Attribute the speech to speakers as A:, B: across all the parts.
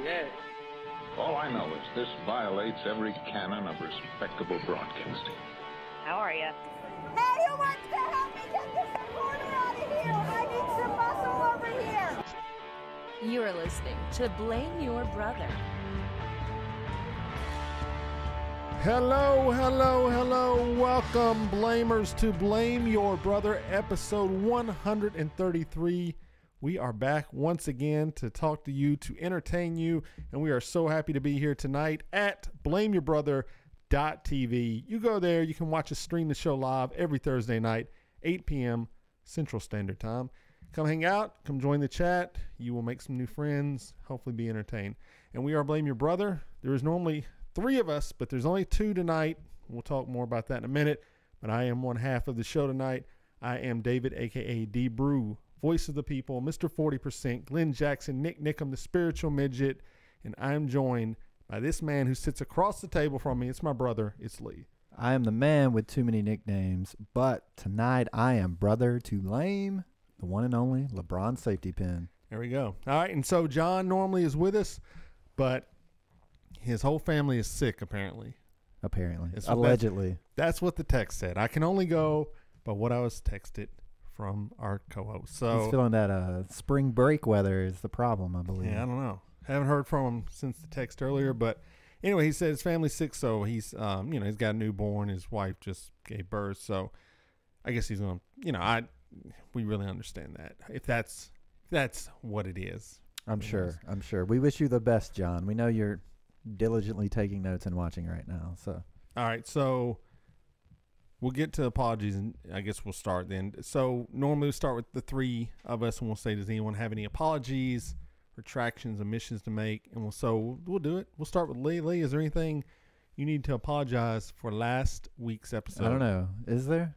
A: Yes.
B: All I know is this violates every canon of respectable broadcasting.
C: How are you?
D: Hey, who wants to help me get this recorder out of here? I need some muscle over here.
E: You are listening to Blame Your Brother.
F: Hello. Welcome, Blamers, to Blame Your Brother, episode 133. We are back once again to talk to you, to entertain you, and we are so happy to be here tonight at blameyourbrother.tv. You go there, you can watch us stream the show live every Thursday night, 8 p.m. Central Standard Time. Come hang out, come join the chat. You will make some new friends, hopefully be entertained. And we are Blame Your Brother. There is normally 3 of us, but there's only 2 tonight. We'll talk more about that in a minute, but I am one half of the show tonight. I am David, a.k.a. D. Brew, voice of the people, Mr. 40%, Glenn Jackson, Nick Nickum, the spiritual midget, and I'm joined by this man who sits across the table from me. It's my brother. It's Lee.
G: I am the man with too many nicknames, but tonight I am brother to Lame, the one and only LeBron safety pin.
F: There we go. All right, and so John normally is with us, but his whole family is sick, apparently. Allegedly. That's what the text said. I can only go by what I was texted from our co-host. So
G: he's feeling that spring break weather is the problem, I believe.
F: Yeah, I don't know. Haven't heard from him since the text earlier, but anyway, he said his family's sick, so he's he's got a newborn. His wife just gave birth, so I guess he's going to, we really understand that. If that's what it is.
G: I'm sure. We wish you the best, John. We know you're diligently taking notes and watching right now. So
F: all right, so we'll get to apologies, and I guess we'll start then. So normally we start with the 3 of us, and we'll say, does anyone have any apologies, retractions, omissions to make? And we'll do it. We'll start with Lee. Lee, is there anything you need to apologize for last week's episode?
G: I don't know. Is there?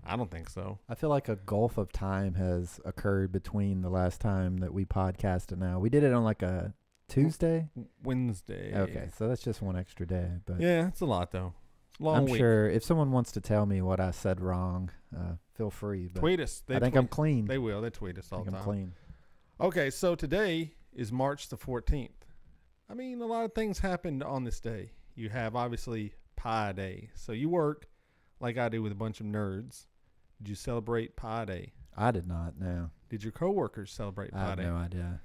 F: I don't think so.
G: I feel like a gulf of time has occurred between the last time that we podcasted now. We did it on like a Tuesday?
F: Wednesday.
G: Okay, so that's just one extra day. But
F: yeah, it's a lot, though. It's a long
G: I'm
F: week.
G: sure if someone wants to tell me what I said wrong, feel free. But
F: tweet us.
G: I think I'm clean.
F: They will. They tweet us all the time.
G: I'm clean.
F: Okay, so today is March the 14th. I mean, a lot of things happened on this day. You have, obviously, Pi Day. So you work like I do with a bunch of nerds. Did you celebrate Pi Day?
G: I did not, no.
F: Did your coworkers celebrate Pi Day?
G: I have no idea.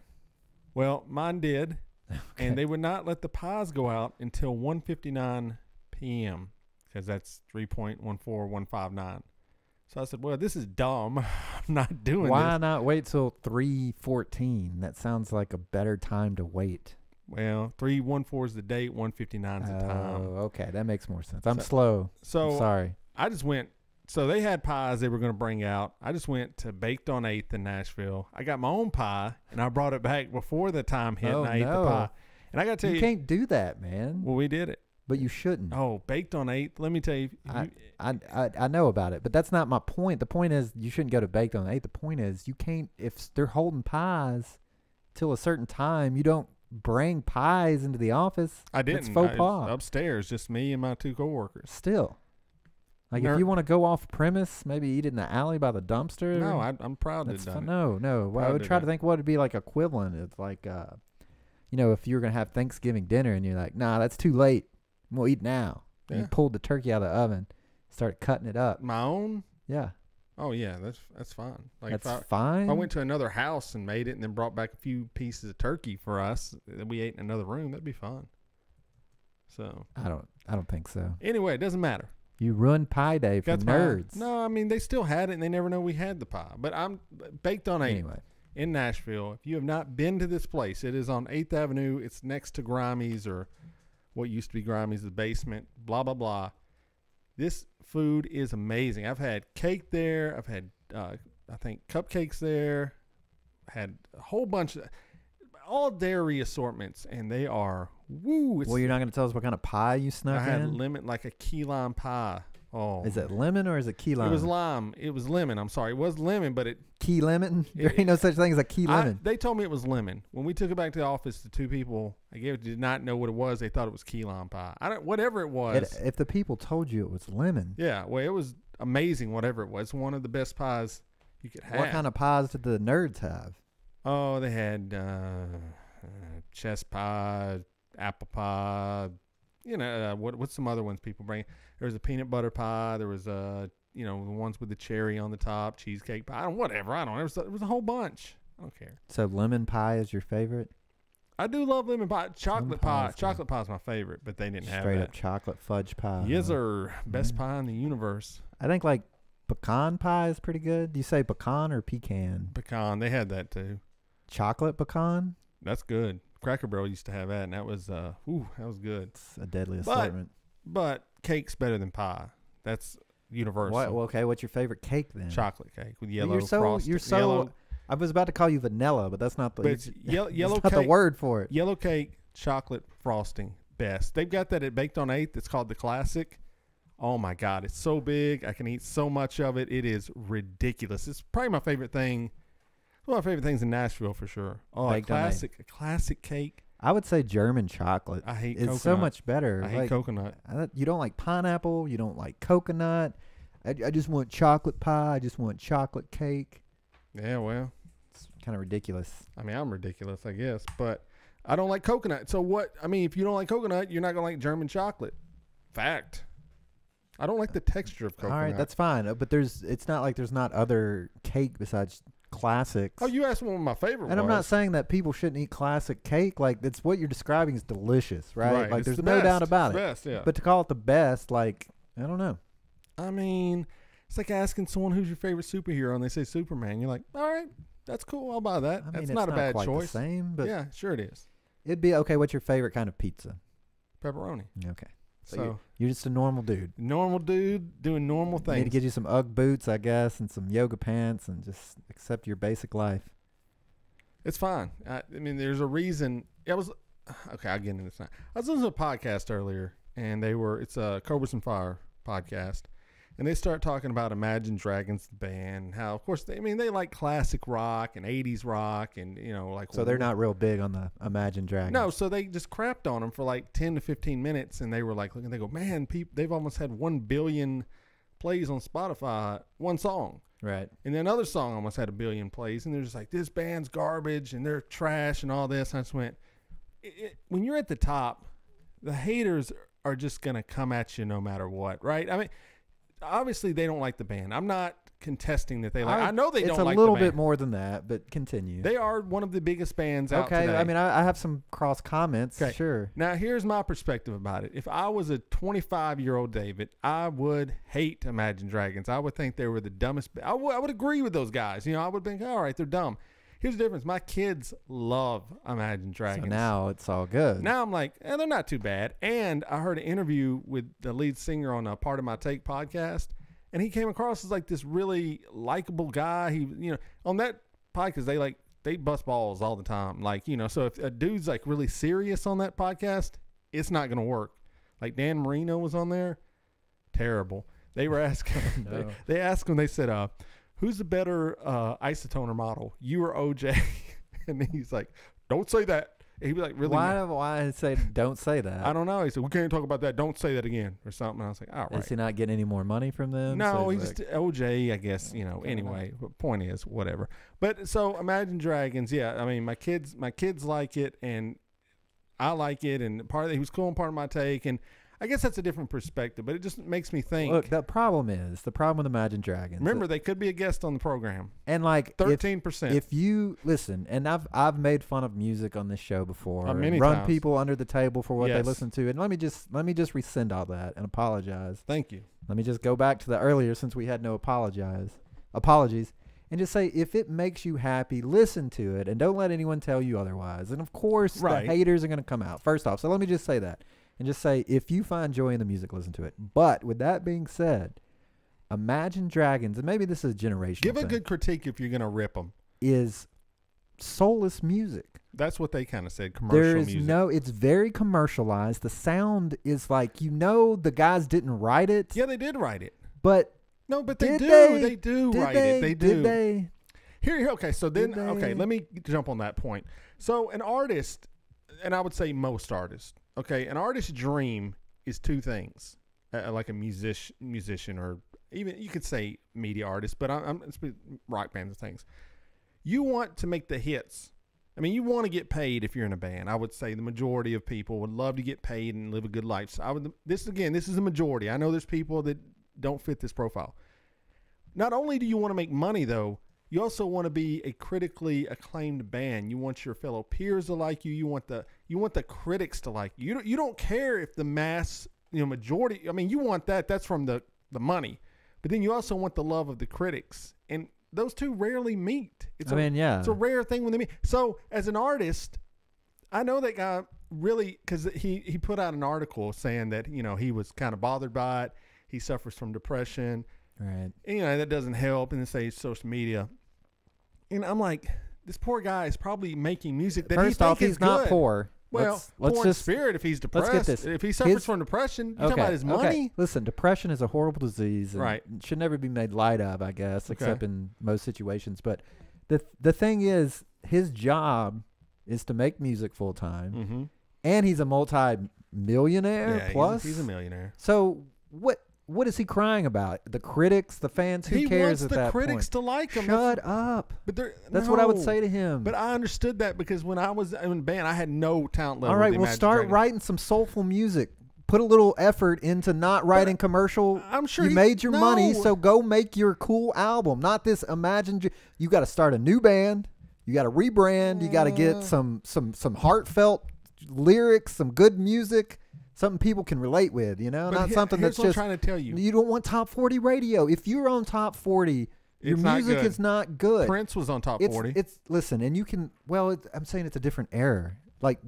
F: Well, mine did,
G: okay.
F: And they would not let the pies go out until 1:59 p.m. because that's 3.14159. So I said, well, this is dumb. I'm not doing this.
G: Why not wait till 3:14? That sounds like a better time to wait.
F: Well, 3:14 is the date, 1:59 is the time.
G: Oh, okay. That makes more sense. I'm slow. I'm sorry.
F: I just went. So they had pies they were going to bring out. I just went to Baked on 8th in Nashville. I got my own pie, and I brought it back before the time hit, and I ate the pie. And I got to tell you.
G: You can't do that, man.
F: Well, we did it.
G: But you shouldn't.
F: Oh, Baked on 8th. Let me tell you.
G: I know about it, but that's not my point. The point is you shouldn't go to Baked on 8th. The point is you can't, if they're holding pies till a certain time, you don't bring pies into the office.
F: I didn't.
G: It's faux pas.
F: Upstairs, just me and my 2 coworkers.
G: Still. Like, if you want to go off premise, maybe eat it in the alley by the dumpster.
F: No, I'm proud to do that.
G: No. Well, I would try to think what would be like equivalent. It's like, if you were going to have Thanksgiving dinner and you're like, nah, that's too late. We'll eat now. Yeah. And you pulled the turkey out of the oven, started cutting it up.
F: My own?
G: Yeah.
F: Oh, yeah, that's fine. Like
G: fine?
F: If I went to another house and made it and then brought back a few pieces of turkey for us that we ate in another room, that'd be fine. So
G: I don't think so.
F: Anyway, it doesn't matter.
G: You ruined Pie Day for nerds.
F: No, I mean, they still had it, and they never know we had the pie. But I'm Baked on 8th in Nashville. If you have not been to this place, it is on 8th Avenue. It's next to Grimey's, or what used to be Grimey's, the basement, blah, blah, blah. This food is amazing. I've had cake there. I've had, I think, cupcakes there. Had a whole bunch of all dairy assortments, and they are woo.
G: Well, you're not going to tell us what kind of pie you snuck in?
F: I had lemon, like a key lime pie. Oh,
G: is it lemon or is it key lime?
F: It was lime. It was lemon. I'm sorry. It was lemon, but
G: key lemon? There ain't no such thing as a key lemon.
F: They told me it was lemon. When we took it back to the office, the 2 people I gave it did not know what it was. They thought it was key lime pie. Whatever it was.
G: If the people told you it was lemon.
F: Yeah. Well, it was amazing. Whatever it was, one of the best pies you could have.
G: What kind of pies did the nerds have?
F: Oh, they had chess pie, apple pie. You know, what's some other ones people bring? There was a peanut butter pie. There was the ones with the cherry on the top, cheesecake pie. Whatever. I don't know. There was a whole bunch. I don't care.
G: So lemon pie is your favorite?
F: I do love lemon pie. Chocolate pie.
G: Good.
F: Chocolate pie is my favorite, but they didn't have
G: Straight
F: that.
G: up chocolate fudge pie.
F: Yes, sir. Best pie in the universe.
G: I think like pecan pie is pretty good. Do you say pecan or pecan?
F: Pecan. They had that too.
G: Chocolate pecan?
F: That's good. Cracker Barrel used to have that, and that was that was good.
G: It's a deadly assortment.
F: But cake's better than pie. That's universal.
G: Well, okay, what's your favorite cake then?
F: Chocolate cake with yellow
G: You're so.
F: Yellow,
G: I was about to call you vanilla, but that's not the.
F: but it's yellow
G: that's
F: cake.
G: not the word for it.
F: Yellow cake, chocolate frosting, best. They've got that at Baked on 8th. It's called the Classic. Oh my God, it's so big. I can eat so much of it. It is ridiculous. It's probably my favorite thing. One of my favorite things in Nashville for sure. Oh, a classic cake.
G: I would say German chocolate.
F: I hate
G: it's
F: coconut.
G: so much better.
F: I hate coconut.
G: You don't like pineapple. You don't like coconut. I just want chocolate pie. I just want chocolate cake.
F: Yeah, well.
G: It's kind of ridiculous.
F: I mean, I'm ridiculous, I guess, but I don't like coconut. So what? I mean, if you don't like coconut, you're not going to like German chocolate. Fact. I don't like the texture of coconut.
G: All right, that's fine. But it's not like there's not other cake besides classics.
F: Oh, you asked one of my favorite ones.
G: And I'm not saying that people shouldn't eat classic cake. Like, it's what you're describing is delicious, right? Like, there's no doubt about it.
F: Best, yeah.
G: But to call it the best, like, I don't know.
F: I mean, it's like asking someone who's your favorite superhero, and they say Superman. You're like, all right, that's cool. I'll buy that.
G: I mean,
F: That's
G: it's
F: not a bad
G: quite
F: choice.
G: The same, but
F: yeah, sure it is.
G: It'd be okay. What's your favorite kind of pizza?
F: Pepperoni.
G: Okay.
F: So
G: you're just a normal dude.
F: Normal dude doing normal things.
G: Need to get you some UGG boots, I guess, and some yoga pants, and just accept your basic life.
F: It's fine. I mean, there's a reason. I'll get into this now. I was listening to a podcast earlier, and it's a Cobras and Fire podcast, and they start talking about Imagine Dragons, the band, and how, of course, they like classic rock and 80s rock, and,
G: So they're not real big on the Imagine Dragons.
F: No, so they just crapped on them for like 10 to 15 minutes, and they were like, they go, man, they've almost had 1 billion plays on Spotify, one song.
G: Right.
F: And then another song almost had 1 billion plays, and they're just like, this band's garbage, and they're trash, and all this. And I just went, when you're at the top, the haters are just going to come at you no matter what, right? I mean, obviously they don't like the band. I'm not contesting that they like. I know they don't like the band.
G: It's a little bit more than that, but continue.
F: They are one of the biggest bands out today.
G: Okay, I mean, I have some cross comments. Okay. Sure.
F: Now, here's my perspective about it. If I was a 25-year-old David, I would hate Imagine Dragons. I would think they were the dumbest. I would agree with those guys. I would think, all right, they're dumb. Here's the difference. My kids love Imagine Dragons.
G: So now it's all good.
F: Now I'm like, they're not too bad. And I heard an interview with the lead singer on a Part of My Take podcast, and he came across as like this really likable guy. He, on that podcast, they bust balls all the time. So if a dude's like really serious on that podcast, it's not going to work. Like Dan Marino was on there. Terrible. They were asking, they asked him, they said, who's the better isotoner model, you or OJ? And he's like, don't say that. And he'd be like, really?
G: Why say don't say that?
F: I don't know. He said, we can't talk about that. Don't say that again or something. And I was like, all right.
G: Is he not getting any more money from them?
F: No,
G: so
F: he's just OJ, I guess, anyway. Point is, whatever. But so Imagine Dragons, yeah. I mean, my kids like it, and I like it, and he was cool and Part of My Take, and I guess that's a different perspective, but it just makes me think.
G: Look, the problem with Imagine Dragons.
F: Remember, they could be a guest on the program.
G: And like
F: 13%.
G: If you listen, and I've made fun of music on this show before,
F: many
G: run
F: times.
G: people under the table for what
F: Yes.
G: they listen to, and let me just rescind all that and apologize.
F: Thank you.
G: Let me just go back to the earlier, since we had no apologies, and just say, if it makes you happy, listen to it, and don't let anyone tell you otherwise. And of course,
F: Right.
G: the haters are going to come out first off. So let me just say that. And just say, if you find joy in the music, listen to it. But with that being said, Imagine Dragons, and maybe this is a generational
F: Give a
G: thing,
F: good critique if you're going to rip them.
G: is soulless music.
F: That's what they kind of said, commercial music.
G: It's very commercialized. The sound is like, the guys didn't write it.
F: Yeah, they did write it.
G: But
F: no, but they
G: did
F: do.
G: they?
F: They do
G: Did
F: write
G: they?
F: it. They do.
G: Did they?
F: Here, okay, so then,
G: Did they?
F: okay, let me jump on that point. So an artist, and I would say most artists, okay, an artist's dream is two things, like a musician, or even you could say media artist, but I'm rock bands and things. You want to make the hits I mean, you want to get paid if you're in a band. I would say the majority of people would love to get paid and live a good life. So this is a majority. I know there's people that don't fit this profile. Not only do you want to make money, though, you also want to be a critically acclaimed band. You want your fellow peers to like you. You want the critics to like you. You don't care if the mass, majority. I mean, you want that. That's from the money. But then you also want the love of the critics. And those two rarely meet. It's a rare thing when they meet. So as an artist, I know that guy really, because he put out an article saying that, he was kind of bothered by it. He suffers from depression.
G: Right.
F: And, that doesn't help. And then say social media. And I'm like, this poor guy is probably making music that
G: First
F: he
G: off,
F: thinks
G: he's
F: is
G: not
F: good.
G: poor.
F: Well,
G: let's
F: poor in
G: just
F: spirit if he's depressed.
G: let's get this.
F: If he suffers from depression, you're talking about his money?
G: Okay. Listen, depression is a horrible disease. And
F: right.
G: It should never be made light of, I guess, except in most situations. But the thing is, his job is to make music full time.
F: Mm-hmm.
G: And he's a multi-millionaire plus.
F: He's a millionaire.
G: So what is he crying about? The critics, the fans, who cares at that point? He wants the
F: critics to like him.
G: Shut up.
F: But
G: that's what I would say to him.
F: But I understood that because when I was in band, I had no talent level.
G: All right, well, start writing some soulful music. Put a little effort into not writing commercial.
F: I'm sure
G: you made your money, so go make your cool album. Not this Imagine. You got to start a new band. You got to rebrand. You got to get some heartfelt lyrics, some good music. Something people can relate with, but not something that's just.
F: What I'm trying to tell you.
G: You don't want top 40 radio. If you're on top 40, your music is not good.
F: Prince was on top 40.
G: Listen, and you can. Well, I'm saying it's a different era. Like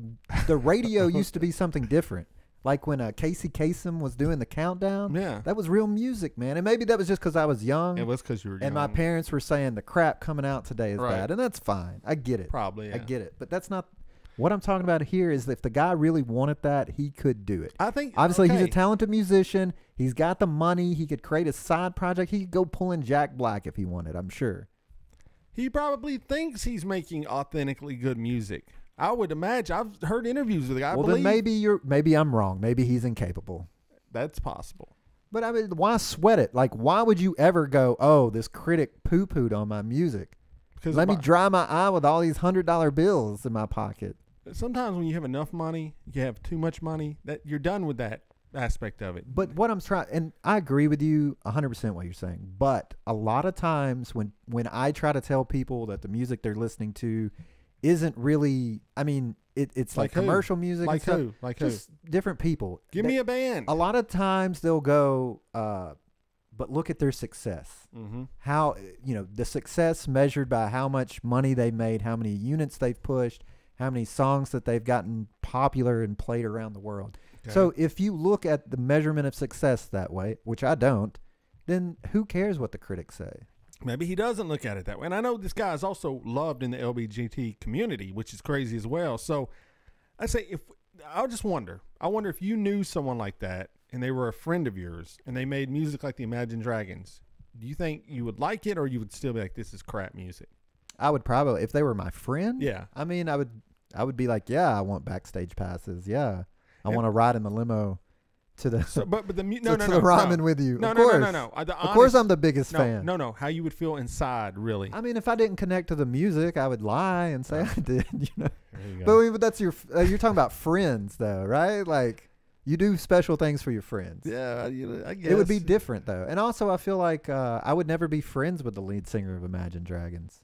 G: the radio used to be something different. Like when Casey Kasem was doing the countdown.
F: Yeah,
G: that was real music, man. And maybe that was just because I was young.
F: It was because you were young.
G: And my parents were saying the crap coming out today is bad, and that's fine. I get it.
F: Probably, yeah.
G: I get it. But that's not. What I'm talking about here is if the guy really wanted that, he could do it.
F: I think
G: obviously he's a talented musician. He's got the money. He could create a side project. He could go pull in Jack Black if he wanted, I'm sure.
F: He probably thinks he's making authentically good music. I would imagine. I've heard interviews with the guy.
G: Well, then maybe I'm wrong. Maybe he's incapable.
F: That's possible.
G: But I mean, why sweat it? Like, why would you ever go, oh, this critic poo-pooed on my music? Because let me dry my eye with all these $100 bills in my pocket.
F: Sometimes when you have enough money, you have too much money, that you're done with that aspect of it.
G: But what I'm trying, and I agree with you 100% what you're saying, but a lot of times when I try to tell people that the music they're listening to isn't really, I mean, it's like commercial music.
F: Like
G: and
F: who?
G: stuff,
F: Like
G: just
F: who?
G: Different people.
F: Give me a band.
G: A lot of times they'll go, but look at their success.
F: Mm-hmm.
G: How, the success measured by how much money they made, how many units they've pushed, how many songs that they've gotten popular and played around the world. Okay. So if you look at the measurement of success that way, which I don't, then who cares what the critics say?
F: Maybe he doesn't look at it that way. And I know this guy is also loved in the LGBT community, which is crazy as well. So I say, I wonder if you knew someone like that and they were a friend of yours and they made music like the Imagine Dragons, do you think you would like it or you would still be like, this is crap music?
G: I would probably, if they were my friend.
F: Yeah.
G: I mean, I would be like, yeah, I want backstage passes. Yeah. I want to ride in the limo to the ramen with you.
F: No.
G: Of course I'm the biggest fan.
F: No. How you would feel inside, really.
G: I mean, if I didn't connect to the music, I would lie and say I did,
F: There you go.
G: But that's you're talking about friends though, right? Like you do special things for your friends.
F: Yeah, I guess.
G: It would be different though. And also I feel like I would never be friends with the lead singer of Imagine Dragons.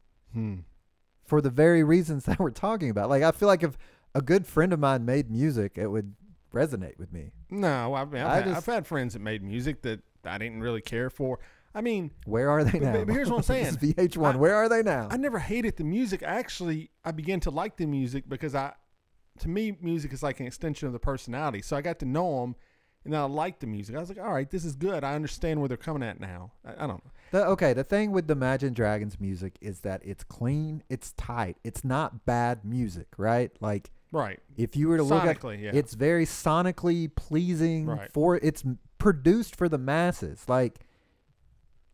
G: For the very reasons that we're talking about. Like I feel like if a good friend of mine made music, it would resonate with me.
F: No, I've had friends that made music that I didn't really care for. I mean,
G: where are they now?
F: But here's what I'm saying.
G: VH1, where are they now?
F: I never hated the music. Actually, I began to like the music because to me, music is like an extension of the personality. So I got to know them, and then I liked the music. I was like, all right, this is good. I understand where they're coming at now. I don't know.
G: The thing with the Imagine Dragons music is that it's clean, it's tight, it's not bad music, right? Like,
F: right.
G: If you were to look at it, it's very sonically pleasing.
F: Right.
G: It's produced for the masses. Like,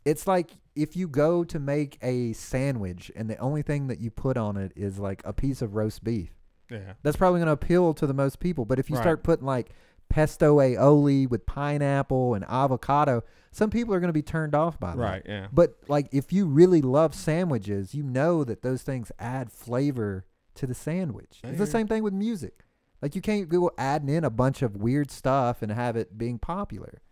G: it's like if you go to make a sandwich and the only thing that you put on it is like a piece of roast beef.
F: Yeah.
G: That's probably going to appeal to the most people. But if you start putting like pesto aioli with pineapple and avocado, some people are going to be turned off by that.
F: Right, yeah.
G: But like if you really love sandwiches, you know that those things add flavor to the sandwich. It's the same thing with music. Like, you can't go adding in a bunch of weird stuff and have it being popular.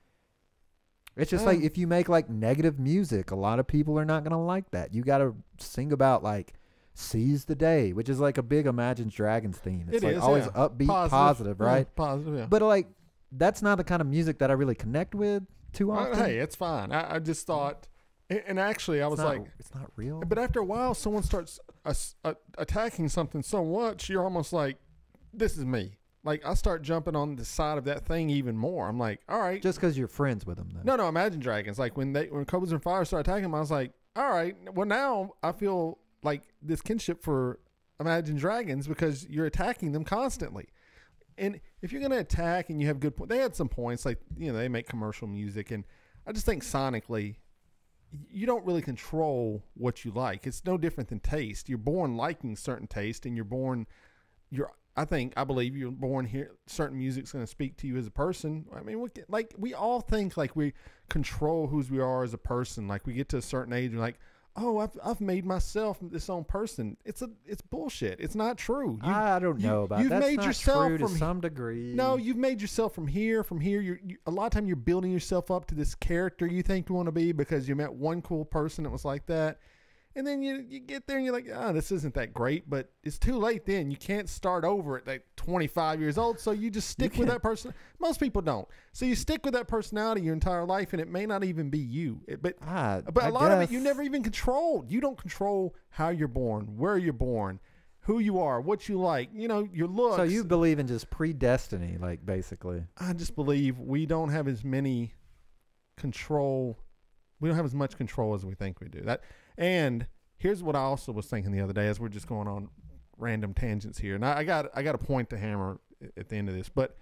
G: It's just like if you make like negative music, a lot of people are not going to like that. You got to sing about like seize the day, which is like a big Imagine Dragons theme. It's like always upbeat, positive, right?
F: Positive, yeah.
G: But like, that's not the kind of music that I really connect with too often.
F: Hey, it's fine. I just thought, and actually I was like,
G: it's not real.
F: But after a while, someone starts attacking something so much, you're almost like, this is me. Like, I start jumping on the side of that thing even more. I'm like, all right.
G: Just because you're friends with them, though.
F: No, Imagine Dragons. Like, when Cobras and Fire started attacking them, I was like, all right. Well, now I feel like this kinship for Imagine Dragons because you're attacking them constantly. And if you're going to attack and you have good points, they had some points. Like, you know, they make commercial music. And I just think sonically, you don't really control what you like. It's no different than taste. You're born liking certain taste, and I believe you're born here. Certain music's going to speak to you as a person. I mean, we all think like we control who we are as a person. Like, we get to a certain age, we're like, oh, I've made myself this own person. It's bullshit. It's not true.
G: I don't know about that. That's
F: made
G: not
F: yourself
G: true to
F: from
G: some degree.
F: No, you've made yourself from here. A lot of time you're building yourself up to this character you think you want to be because you met one cool person that was like that. And then you get there and you're like, this isn't that great, but it's too late then. You can't start over at like 25 years old, so you just stick with that person. Most people don't. So you stick with that personality your entire life, and it may not even be you. But a lot of it you never even controlled. You don't control how you're born, where you're born, who you are, what you like, your looks.
G: So you believe in just predestiny, like, basically.
F: I just believe we don't have as many control. We don't have as much control as we think we do. And here's what I also was thinking the other day as we're just going on random tangents here. And I got a point to hammer at the end of this, but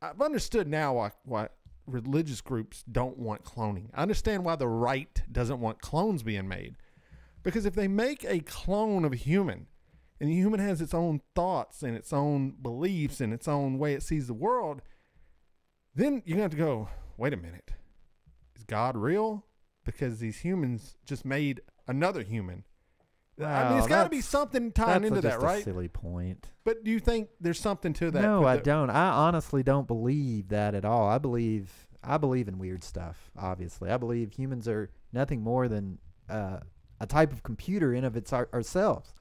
F: I've understood now why religious groups don't want cloning. I understand why the right doesn't want clones being made. Because if they make a clone of a human, and the human has its own thoughts and its own beliefs and its own way it sees the world, then you're going to have to go, wait a minute. Is God real? Because these humans just made another human. I mean, it's got to be something tying into that, right?
G: That's a silly point.
F: But do you think there's something to that?
G: No, I don't. I honestly don't believe that at all. I believe in weird stuff, obviously. I believe humans are nothing more than a type of computer in of its ourselves.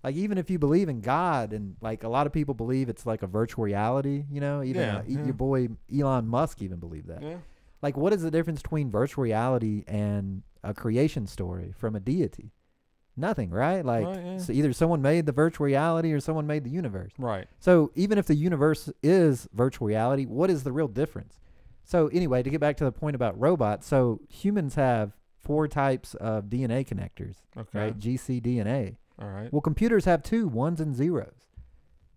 G: Like, even if you believe in God, and like a lot of people believe it's like a virtual reality, even your boy Elon Musk even believed that. Yeah. Like, what is the difference between virtual reality and a creation story from a deity? Nothing, right? Like, so either someone made the virtual reality or someone made the universe.
F: Right.
G: So even if the universe is virtual reality, what is the real difference? So anyway, to get back to the point about robots, so humans have 4 types of DNA connectors, right? GCDNA.
F: All right.
G: Well, computers have 2, ones and zeros.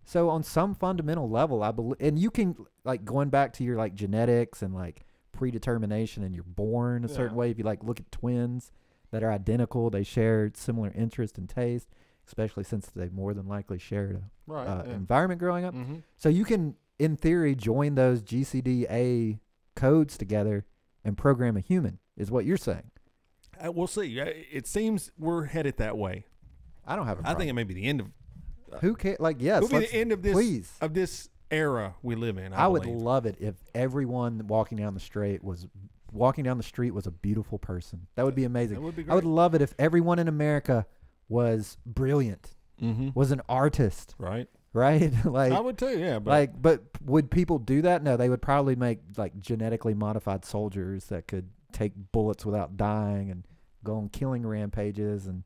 G: So on some fundamental level, I believe, and you can, like, going back to your like genetics and like predetermination, and you're born a certain way. If you like look at twins that are identical, they share similar interest and taste, especially since they more than likely shared a environment growing up. Mm-hmm. So you can, in theory, join those GCDA codes together and program a human, is what you're saying.
F: We'll see. It seems we're headed that way.
G: I don't have a problem.
F: I think it may be the end of
G: who cares? Like, yes,
F: it'll be the end of this,
G: please.
F: Of this era we live in.
G: I would love it if everyone walking down the street was a beautiful person. That would be amazing.
F: That would be great.
G: I would love it if everyone in America was brilliant, was an artist.
F: Right.
G: Like,
F: I would too. Yeah. But
G: but would people do that? No, they would probably make like genetically modified soldiers that could take bullets without dying and go on killing rampages and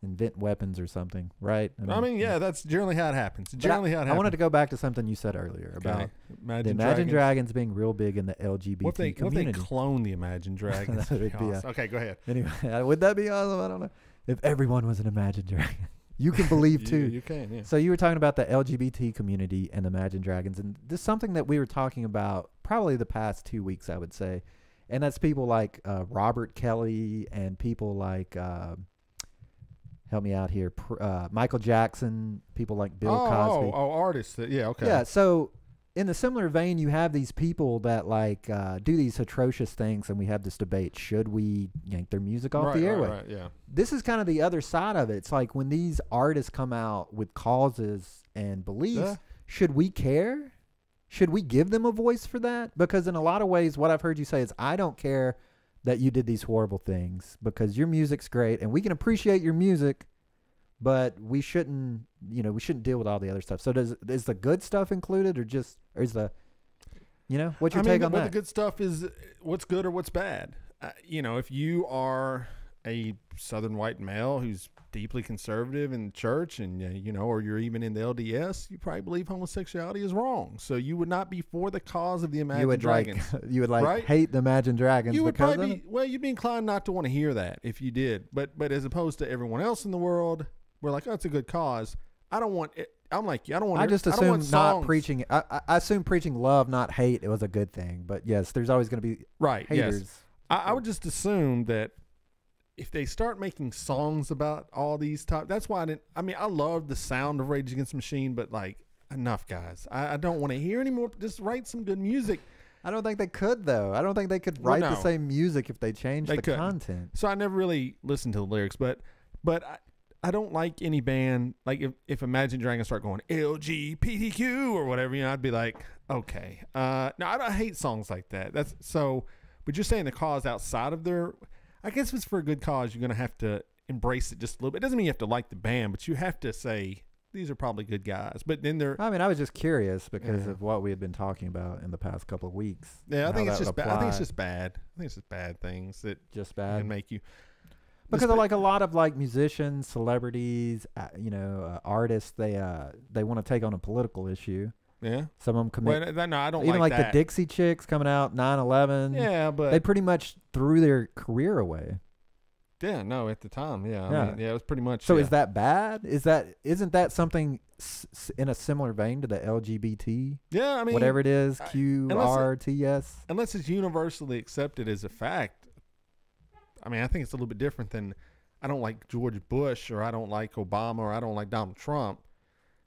G: invent weapons or something, right?
F: I mean, that's generally how it happens. I
G: wanted to go back to something you said earlier about the Imagine Dragons being real big in the LGBT community.
F: What if they clone the Imagine Dragons? Okay, go ahead.
G: Anyway, would that be awesome? I don't know. If everyone was an Imagine Dragon. You can believe too.
F: You can, yeah.
G: So you were talking about the LGBT community and Imagine Dragons, and this is something that we were talking about probably the past 2 weeks, I would say. And that's people like Robert Kelly and people like... help me out here. Michael Jackson, people like Bill Cosby.
F: Artists. Yeah, okay.
G: Yeah, so in the similar vein, you have these people that like do these atrocious things, and we have this debate: should we yank their music off the airway?
F: Right, yeah.
G: This is kind of the other side of it. It's like when these artists come out with causes and beliefs, should we care? Should we give them a voice for that? Because in a lot of ways, what I've heard you say is, I don't care that you did these horrible things because your music's great and we can appreciate your music, but we shouldn't deal with all the other stuff. So is the good stuff included, or is the, what's your take on that?
F: The good stuff is what's good or what's bad. If you are a Southern white male who's deeply conservative in church and, or you're even in the LDS, you probably believe homosexuality is wrong. So you would not be for the cause of the Imagine Dragons.
G: You would
F: right?
G: hate the Imagine Dragons.
F: You would probably you'd be inclined not to want to hear that if you did. But as opposed to everyone else in the world, we're like, oh, it's a good cause. I don't want it. I'm like you. I don't want.
G: I just assume
F: not
G: preaching. I assume preaching love, not hate. It was a good thing. But yes, there's always going to be haters.
F: Yes. I would just assume that if they start making songs about all these that's why I love the sound of Rage Against the Machine, but like enough, guys. I don't want to hear anymore. Just write some good music.
G: I don't think they could though. I don't think they could write the same music if they changed the content.
F: So I never really listened to the lyrics, but I don't like any band, like if Imagine Dragons start going LGBTQ or whatever, I'd be like, okay. No, I don't hate songs like that. That's so, but you're saying the cause outside of their, I guess if it's for a good cause, you're going to have to embrace it just a little bit. It doesn't mean you have to like the band, but you have to say, these are probably good guys. But then
G: I was just curious because of what we had been talking about in the past couple of weeks.
F: Yeah, I think it's just bad. I think it's just bad. I think it's just bad things that
G: just bad
F: can make you.
G: Because like a lot of like musicians, celebrities, artists, they want to take on a political issue.
F: Yeah.
G: Some of them commit.
F: Well, no, I don't
G: even
F: like
G: that. The Dixie Chicks coming out 9/11.
F: Yeah, but
G: they pretty much threw their career away.
F: Yeah, no, at the time, yeah, it was pretty much.
G: So is that bad? Isn't that something in a similar vein to the LGBT?
F: Yeah, I mean,
G: whatever it is, QRTS.
F: Unless it's universally accepted as a fact. I mean, I think it's a little bit different than I don't like George Bush or I don't like Obama or I don't like Donald Trump.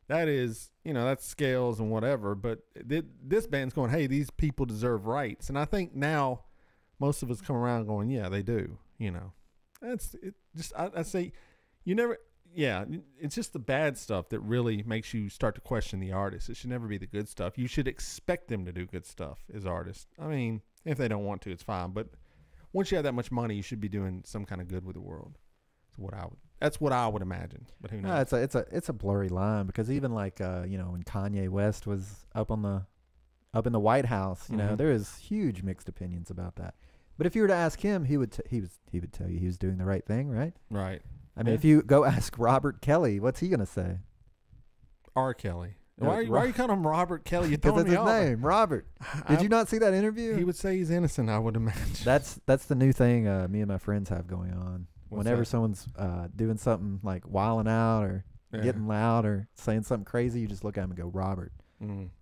F: That is, that's scales and whatever. But this band's going, hey, these people deserve rights. And I think now most of us come around going, yeah, they do. That's it. Just I say, you never. Yeah, it's just the bad stuff that really makes you start to question the artist. It should never be the good stuff. You should expect them to do good stuff as artists. I mean, if they don't want to, it's fine. But once you have that much money, you should be doing some kind of good with the world. That's what I would imagine. But who knows?
G: No, it's a blurry line because even like when Kanye West was up in the White House, there is huge mixed opinions about that. But if you were to ask him, he would tell you he was doing the right thing, right?
F: Right.
G: I mean, if you go ask Robert Kelly, what's he gonna say?
F: R. Kelly. Why are you calling him Robert Kelly? You're
G: because
F: throwing
G: that's
F: me
G: his
F: off.
G: name, Robert. Did you not see that interview?
F: He would say he's innocent, I would imagine.
G: That's the new thing me and my friends have going on. Whenever someone's doing something like wilding out or getting loud or saying something crazy, you just look at him and go, Robert.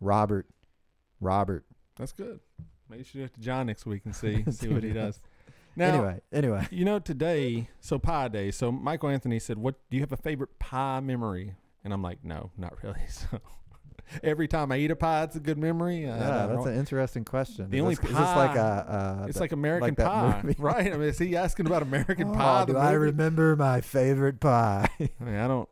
G: Robert.
F: That's good. Maybe you should do it to John next week and see what he does. Now,
G: anyway.
F: Today, so Pie Day. So Michael Anthony said, "What do you have a favorite pie memory?" And I'm like, no, not really. So every time I eat a pie, it's a good memory.
G: That's an interesting question.
F: The only pie,
G: is this like a?
F: It's like American
G: like that
F: Pie,
G: movie?
F: right? I mean, is he asking about American Pie?
G: Do I remember my favorite pie?
F: I mean, I don't.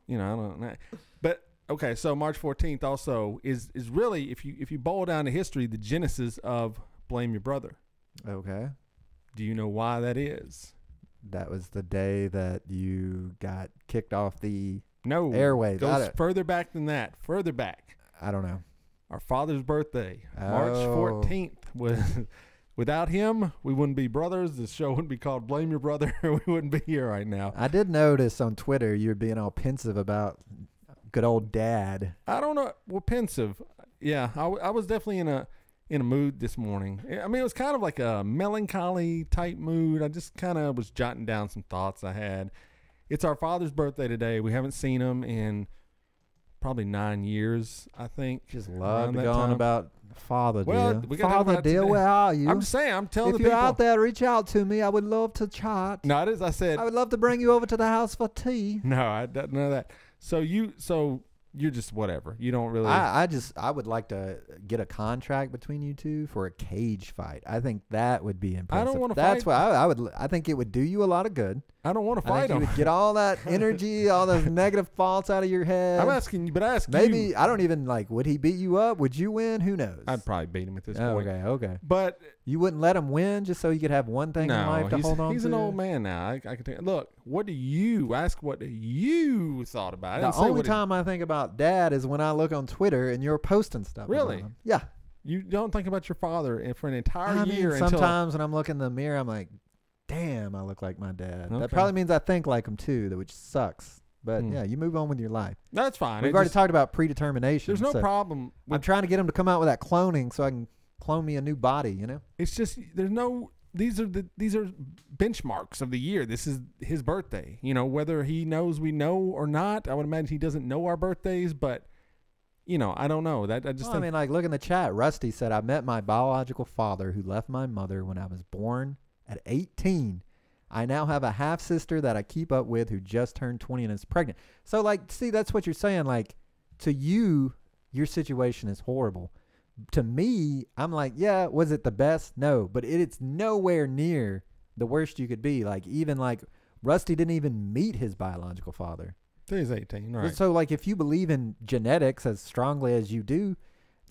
F: But okay, so March 14th also is really, if you boil down the history, the genesis of Blame Your Brother.
G: Okay.
F: Do you know why that is?
G: That was the day that you got kicked off the
F: No,
G: airwaves.
F: goes further back than that. Further back.
G: I don't know.
F: Our father's birthday, March 14th. Without him, we wouldn't be brothers. The show wouldn't be called Blame Your Brother. We wouldn't be here right now.
G: I did notice on Twitter you were being all pensive about good old dad.
F: I don't know. Well, pensive. Yeah, I was definitely in a mood this morning. I mean, it was kind of like a melancholy type mood. I just kind of was jotting down some thoughts I had. It's our father's birthday today. We haven't seen him in probably 9 years, I think.
G: Just love to go on about father,
F: well,
G: dear.
F: We got
G: father, dear, where are you?
F: I'm saying, I'm telling the
G: people.
F: people.
G: If you're out there, reach out to me. I would love to chat.
F: No, it is. I said.
G: I would love to bring you over to the house for tea.
F: No, none of that. So you're just whatever. You don't really.
G: I would like to get a contract between you two for a cage fight. I think that would be impressive.
F: I don't want to fight.
G: That's what I would. I think it would do you a lot of good.
F: I don't want to
G: I
F: fight
G: think
F: him.
G: you would get all that energy, all those negative thoughts out of your head.
F: I'm asking you, but ask
G: Maybe
F: you.
G: I don't even like. Would he beat you up? Would you win? Who knows?
F: I'd probably beat him at this
G: Oh,
F: point.
G: okay.
F: But
G: You wouldn't let him win just so you could have one thing in life to hold on to?
F: he's an old man now. I can tell. Look, what do you thought about it?
G: The only time I think about Dad is when I look on Twitter and you're posting stuff.
F: Really?
G: about him. Yeah.
F: You don't think about your father for an entire year until
G: sometimes when I'm looking in the mirror, I'm like, damn, I look like my dad.
F: Okay.
G: That probably means I think like him too, which sucks. But
F: Hmm.
G: yeah, you move on with your life.
F: That's fine.
G: We've already talked about predetermination.
F: There's no
G: so
F: problem.
G: I'm trying to get him to come out with that cloning so I can clone me a new body, you know?
F: It's just there's no. These are benchmarks of the year. This is his birthday. You know, whether he knows we know or not. I would imagine he doesn't know our birthdays, but you know, I don't know. That I just
G: Well,
F: think
G: I mean, like, look in the chat. Rusty said, I met my biological father who left my mother when I was born at 18. I now have a half sister that I keep up with who just turned 20 and is pregnant. So, like, see, that's what you're saying. Like, to you, your situation is horrible. To me, I'm like, yeah, was it the best? No, but it's nowhere near the worst you could be. Like, even like Rusty didn't even meet his biological father.
F: he's 18, right?
G: So, like, if you believe in genetics as strongly as you do,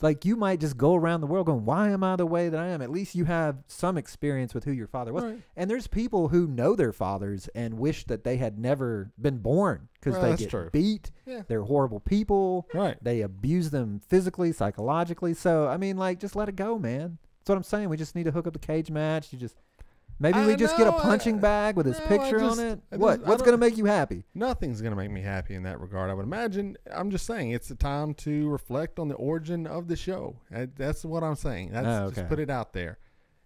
G: like, you might just go around the world going, why am I the way that I am? At least you have some experience with who your father was.
F: Right.
G: And there's people who know their fathers and wish that they had never been born because
F: Well,
G: they
F: that's
G: get
F: true.
G: beat.
F: Yeah.
G: They're horrible people.
F: Right.
G: They abuse them physically, psychologically. So, I mean, like, just let it go, man. That's what I'm saying. We just need to hook up the cage match. Maybe we just get a punching bag with his picture on it. What's going to make you happy?
F: Nothing's going to make me happy in that regard, I would imagine. I'm just saying it's the time to reflect on the origin of the show. That's what I'm saying. Just put it out there.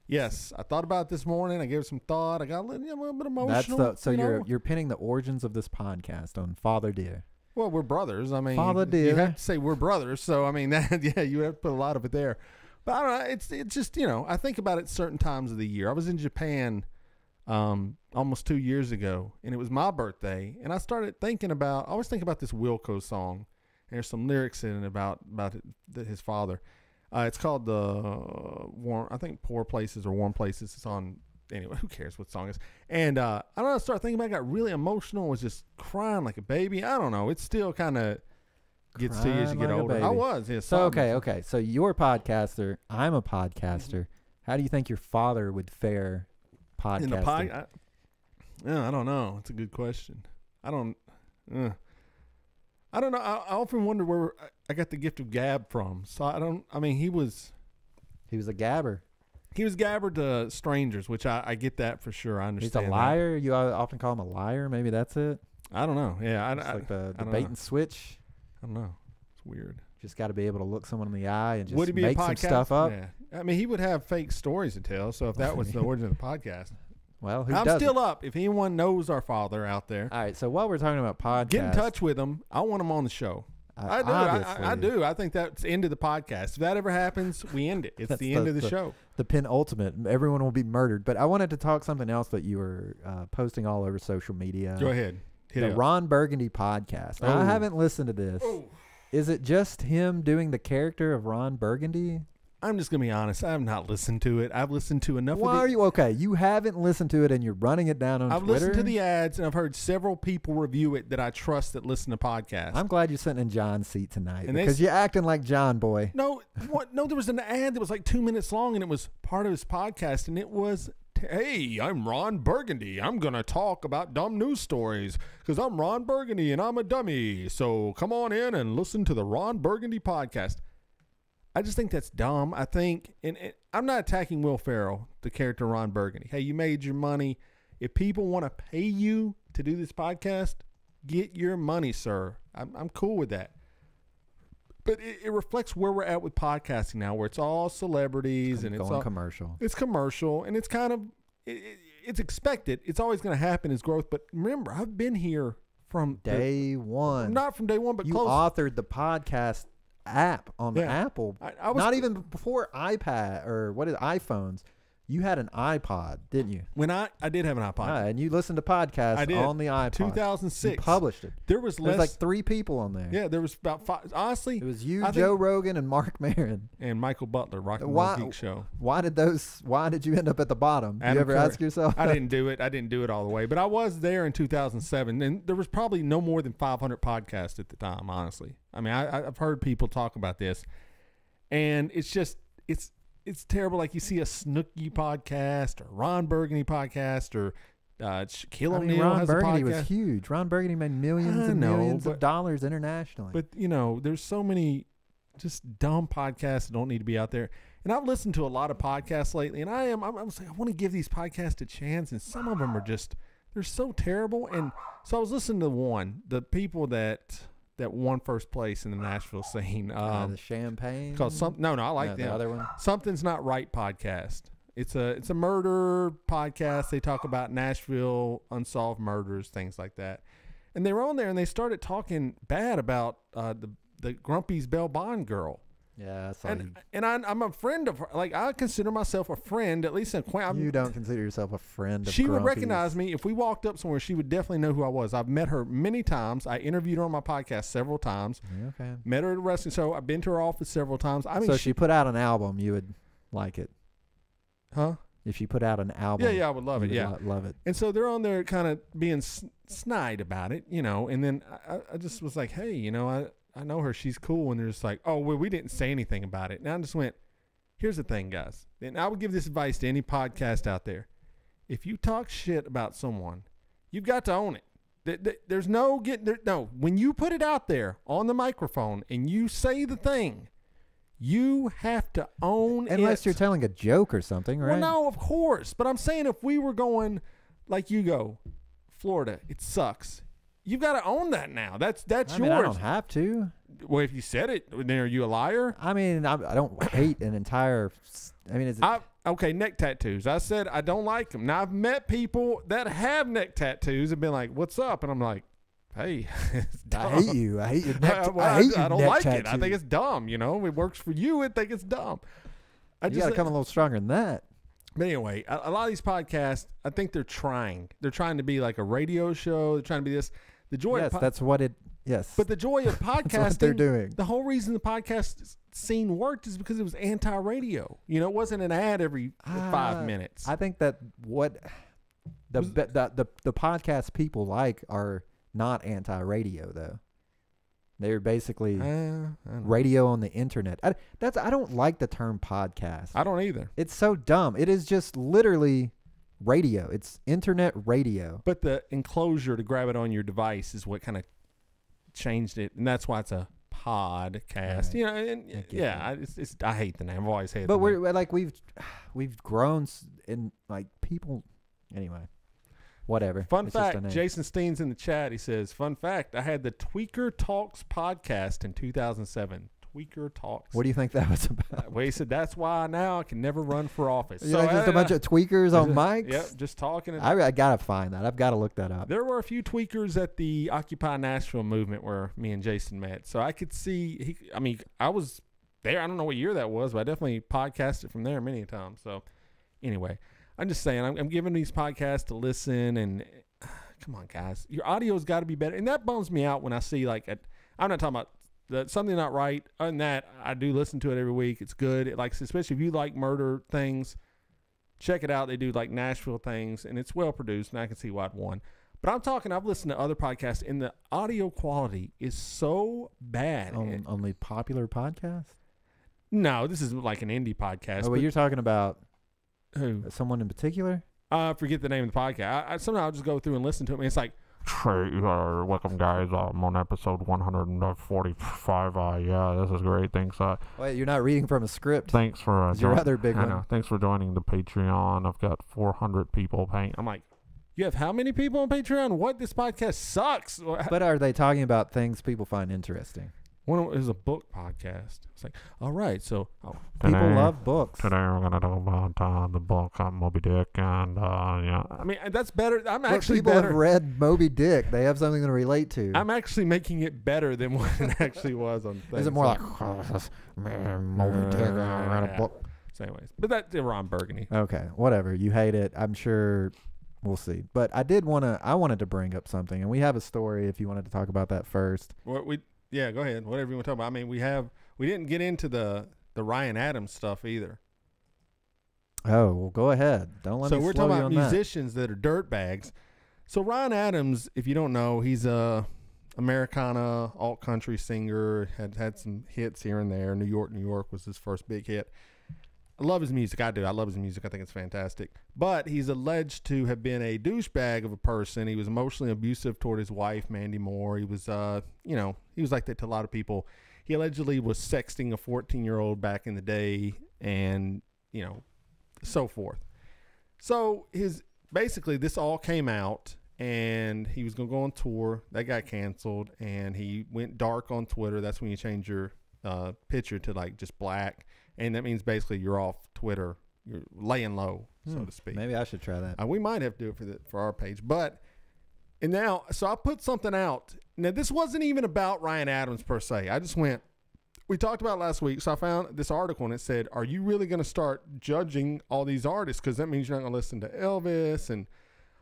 F: Yes, I thought about it this morning. I gave it some thought. I got a little bit emotional.
G: So you're pinning the origins of this podcast on Father Dear.
F: Well, we're brothers. I mean,
G: Father
F: you
G: Dear.
F: have to say we're brothers. So, I mean, you have to put a lot of it there. But I don't know. It's just, I think about it certain times of the year. I was in Japan almost 2 years ago, and it was my birthday. And I started thinking I always think about this Wilco song. And there's some lyrics in it about his father. It's called I think Poor Places or Warm Places. It's on, anyway, who cares what song it is. And I don't know, I started thinking about it, I got really emotional, was just crying like a baby. I don't know. It still kind of gets to you as you get older. I was. Yeah,
G: so, okay. So you're a podcaster. I'm a podcaster. How do you think your father would fare podcasting?
F: In the I don't know. It's a good question. I don't know. I often wonder where I got the gift of gab from. So he was
G: a gabber.
F: He was gabber to strangers, which I get that for sure. I understand.
G: He's a liar. You often call him a liar. Maybe that's it.
F: I don't know. Yeah.
G: It's like the bait and switch.
F: I don't know. It's weird.
G: Just got to be able to look someone in the eye and just
F: would he be
G: make
F: a
G: some
F: podcast?
G: stuff up.
F: Yeah. I mean, he would have fake stories to tell. So if that was the origin of the podcast.
G: Well,
F: I'm still up. If anyone knows our father out there.
G: All right. So while we're talking about podcasts.
F: Get in touch with him. I want him on the show. I do. I do. I think that's the end of the podcast. If that ever happens, we end it. It's the end of the show.
G: The penultimate. Everyone will be murdered. But I wanted to talk something else that you were posting all over social media.
F: Go ahead.
G: The Ron Burgundy podcast. Now, I haven't listened to this. Oh. Is it just him doing the character of Ron Burgundy?
F: I'm just going to be honest. I have not listened to it. I've listened to enough
G: Why
F: of it.
G: Are you okay? You haven't listened to it and you're running it down on Twitter?
F: I've listened to the ads and I've heard several people review it that I trust that listen to podcasts.
G: I'm glad you're sitting in John's seat tonight because you're acting like John boy.
F: No, no, there was an ad that was like 2 minutes long and it was part of his podcast and it was, hey, I'm Ron Burgundy. I'm going to talk about dumb news stories because I'm Ron Burgundy and I'm a dummy. So come on in and listen to the Ron Burgundy podcast. I just think that's dumb. I think, and I'm not attacking Will Ferrell, the character Ron Burgundy. Hey, you made your money. If people want to pay you to do this podcast, get your money, sir. I'm cool with that. But it reflects where we're at with podcasting now, where it's all celebrities and it's all
G: commercial.
F: It's commercial, and it's kind of it's expected. It's always going to happen as growth. But remember, I've been here from
G: day one.
F: Not from day one, but
G: you
F: close.
G: Authored the podcast app on the Apple.
F: I was
G: not even before iPad or iPhones. You had an iPod, didn't you?
F: When I did have an iPod.
G: And you listened to podcasts
F: I did.
G: on the iPod.
F: 2006.
G: You published it.
F: There was
G: There's like 3 people on there.
F: Yeah, there was about 5. Honestly,
G: It was you,
F: I
G: Joe
F: think-
G: Rogan, and Mark Maron.
F: and Michael Butler, Rock and Roll
G: Why-
F: Geek Show.
G: Why did you end up at the bottom? Do you
F: Adam
G: ever
F: Curry.
G: ask yourself?
F: I didn't do it. I didn't do it all the way, but I was there in 2007, and there was probably no more than 500 podcasts at the time. Honestly, I mean, I've heard people talk about this, and it's just it's terrible. Like you see a Snooki podcast or Ron Burgundy podcast or Shaquille O'Neal
G: Ron
F: has
G: Burgundy
F: a podcast.
G: was huge. Ron Burgundy made millions
F: I
G: and
F: know,
G: millions
F: but-
G: of dollars internationally.
F: But there's so many just dumb podcasts that don't need to be out there. And I've listened to a lot of podcasts lately, and I'm like, I want to give these podcasts a chance, and some of them are just they're so terrible. And so I was listening to the people that won first place in the Nashville scene.
G: the Champagne.
F: Called I like
G: the
F: them.
G: other one.
F: Something's Not Right podcast. It's a murder podcast. They talk about Nashville unsolved murders, things like that. And they were on there, and they started talking bad about the Grumpy's Bell Bond girl.
G: Yeah, I saw
F: And I'm a friend of her. Like, I consider myself a friend, at least an acquaintance.
G: you don't consider yourself a friend of
F: She would
G: Grumpy's.
F: recognize me if we walked up somewhere. She would definitely know who I was. I've met her many times. I interviewed her on my podcast several times.
G: Okay.
F: Met her at a wrestling show. I've been to her office several times. I mean,
G: So if she put out an album, you would like it.
F: huh?
G: If she put out an album,
F: Yeah, I would love it.
G: you would
F: Yeah.
G: love it.
F: And so they're on there kind of being snide about it, And then I just was like, hey, I know her. She's cool. And they're just like, oh, well, we didn't say anything about it. And I just went, here's the thing, guys. And I would give this advice to any podcast out there. If you talk shit about someone, you've got to own it. There's no getting there. No, when you put it out there on the microphone and you say the thing, you have to own it.
G: Unless you're telling a joke or something, right?
F: Well, no, of course. But I'm saying if we were going like you go, Florida, it sucks. You've got to own that now. That's
G: I mean,
F: yours.
G: I don't have to.
F: Well, if you said it, then are you a liar?
G: I mean, I don't hate an entire. I mean, it's.
F: Okay, neck tattoos. I said I don't like them. Now, I've met people that have neck tattoos and been like, what's up? And I'm like, hey, it's dumb.
G: I hate you. I hate your neck.
F: Well,
G: I hate your
F: I don't
G: neck
F: like it. I
G: tattoo.
F: think it's dumb. It works for you. I think it's dumb.
G: You got to come a little stronger than that.
F: But anyway, a lot of these podcasts, I think they're trying. They're trying to be like a radio show. They're trying to be this. The joy
G: Yes,
F: of
G: that's what it. Yes,
F: But the joy of podcasting,
G: that's what they're doing.
F: the whole reason the podcast scene worked is because it was anti-radio. It wasn't an ad every 5 minutes.
G: I think that what the podcast people like are not anti-radio though. They're basically
F: I don't know.
G: radio on the internet. I don't like the term podcast.
F: I don't either.
G: It's so dumb. It is just literally radio. It's internet radio.
F: But the enclosure to grab it on your device is what kind of changed it, and that's why it's a podcast.
G: Right.
F: I hate the name. I've always hated.
G: But
F: the name.
G: we're like we've grown in like people. Anyway, whatever.
F: Fun
G: It's just a
F: fact:
G: name.
F: Jason Steen's in the chat. He says, "Fun fact: I had the Tweaker Talks podcast in 2007. Tweaker Talks.
G: What do you think that was about?
F: Well, he said that's why now I can never run for office.
G: You know, just a bunch of tweakers on mics.
F: Yep, just talking.
G: I gotta find that. I've got to look that up.
F: There were a few tweakers at the Occupy Nashville movement where me and Jason met, so I could see. I was there. I don't know what year that was, but I definitely podcasted from there many times. So, anyway, I'm just saying I'm giving these podcasts to listen, and come on, guys, your audio's got to be better, and that bums me out when I see I'm not talking about. Something Not Right. Other than that, I do listen to it every week. It's good. Especially if you like murder things, check it out. They do like Nashville things, and it's well produced, and I can see why it won. But I've listened to other podcasts, and the audio quality is so bad.
G: Only popular podcast?
F: No, this is like an indie podcast.
G: Oh, well, you're talking about
F: who?
G: someone in particular?
F: I forget the name of the podcast. Sometimes I'll just go through and listen to it, and it's like, welcome guys. I'm on episode 145. Yeah, this is great. Thanks.
G: Wait, you're not reading from a script.
F: Thanks for
G: your other big
F: I
G: one.
F: know. Thanks for joining the Patreon. I've got 400 people paying. I'm like, you have how many people on Patreon? What? This podcast sucks.
G: But are they talking about things people find interesting?
F: One is a book podcast. It's like, all right, so
G: People love books.
F: Today we're gonna talk about the book Moby Dick, and yeah. I mean, that's better. I'm
G: But
F: actually
G: people
F: better.
G: have read Moby Dick. They have something to relate to.
F: I'm actually making it better than what it actually was on.
G: Is it more like Moby Dick? I read a book.
F: So anyways, but that's Ron Burgundy.
G: Okay, whatever. You hate it. I'm sure we'll see. But I wanted to bring up something, and we have a story if you wanted to talk about that first.
F: Yeah, go ahead. Whatever you want to talk about. I mean, we didn't get into the Ryan Adams stuff either.
G: Oh, well, go ahead. Don't let me slow you on that.
F: So we're talking about musicians that are dirtbags. So Ryan Adams, if you don't know, he's a Americana alt country singer. Had some hits here and there. New York was his first big hit. I love his music. I do. I love his music. I think it's fantastic. But he's alleged to have been a douchebag of a person. He was emotionally abusive toward his wife, Mandy Moore. He was, he was like that to a lot of people. He allegedly was sexting a 14-year-old back in the day, and so forth. So basically this all came out, and he was going to go on tour. That got canceled, and he went dark on Twitter. That's when you change your picture to like just black, and that means basically you're off Twitter. You're laying low, so to speak.
G: Maybe I should try that.
F: We might have to do it for our page, so I put something out. Now this wasn't even about Ryan Adams per se. We talked about it last week, so I found this article, and it said, are you really going to start judging all these artists? Because that means you're not going to listen to Elvis and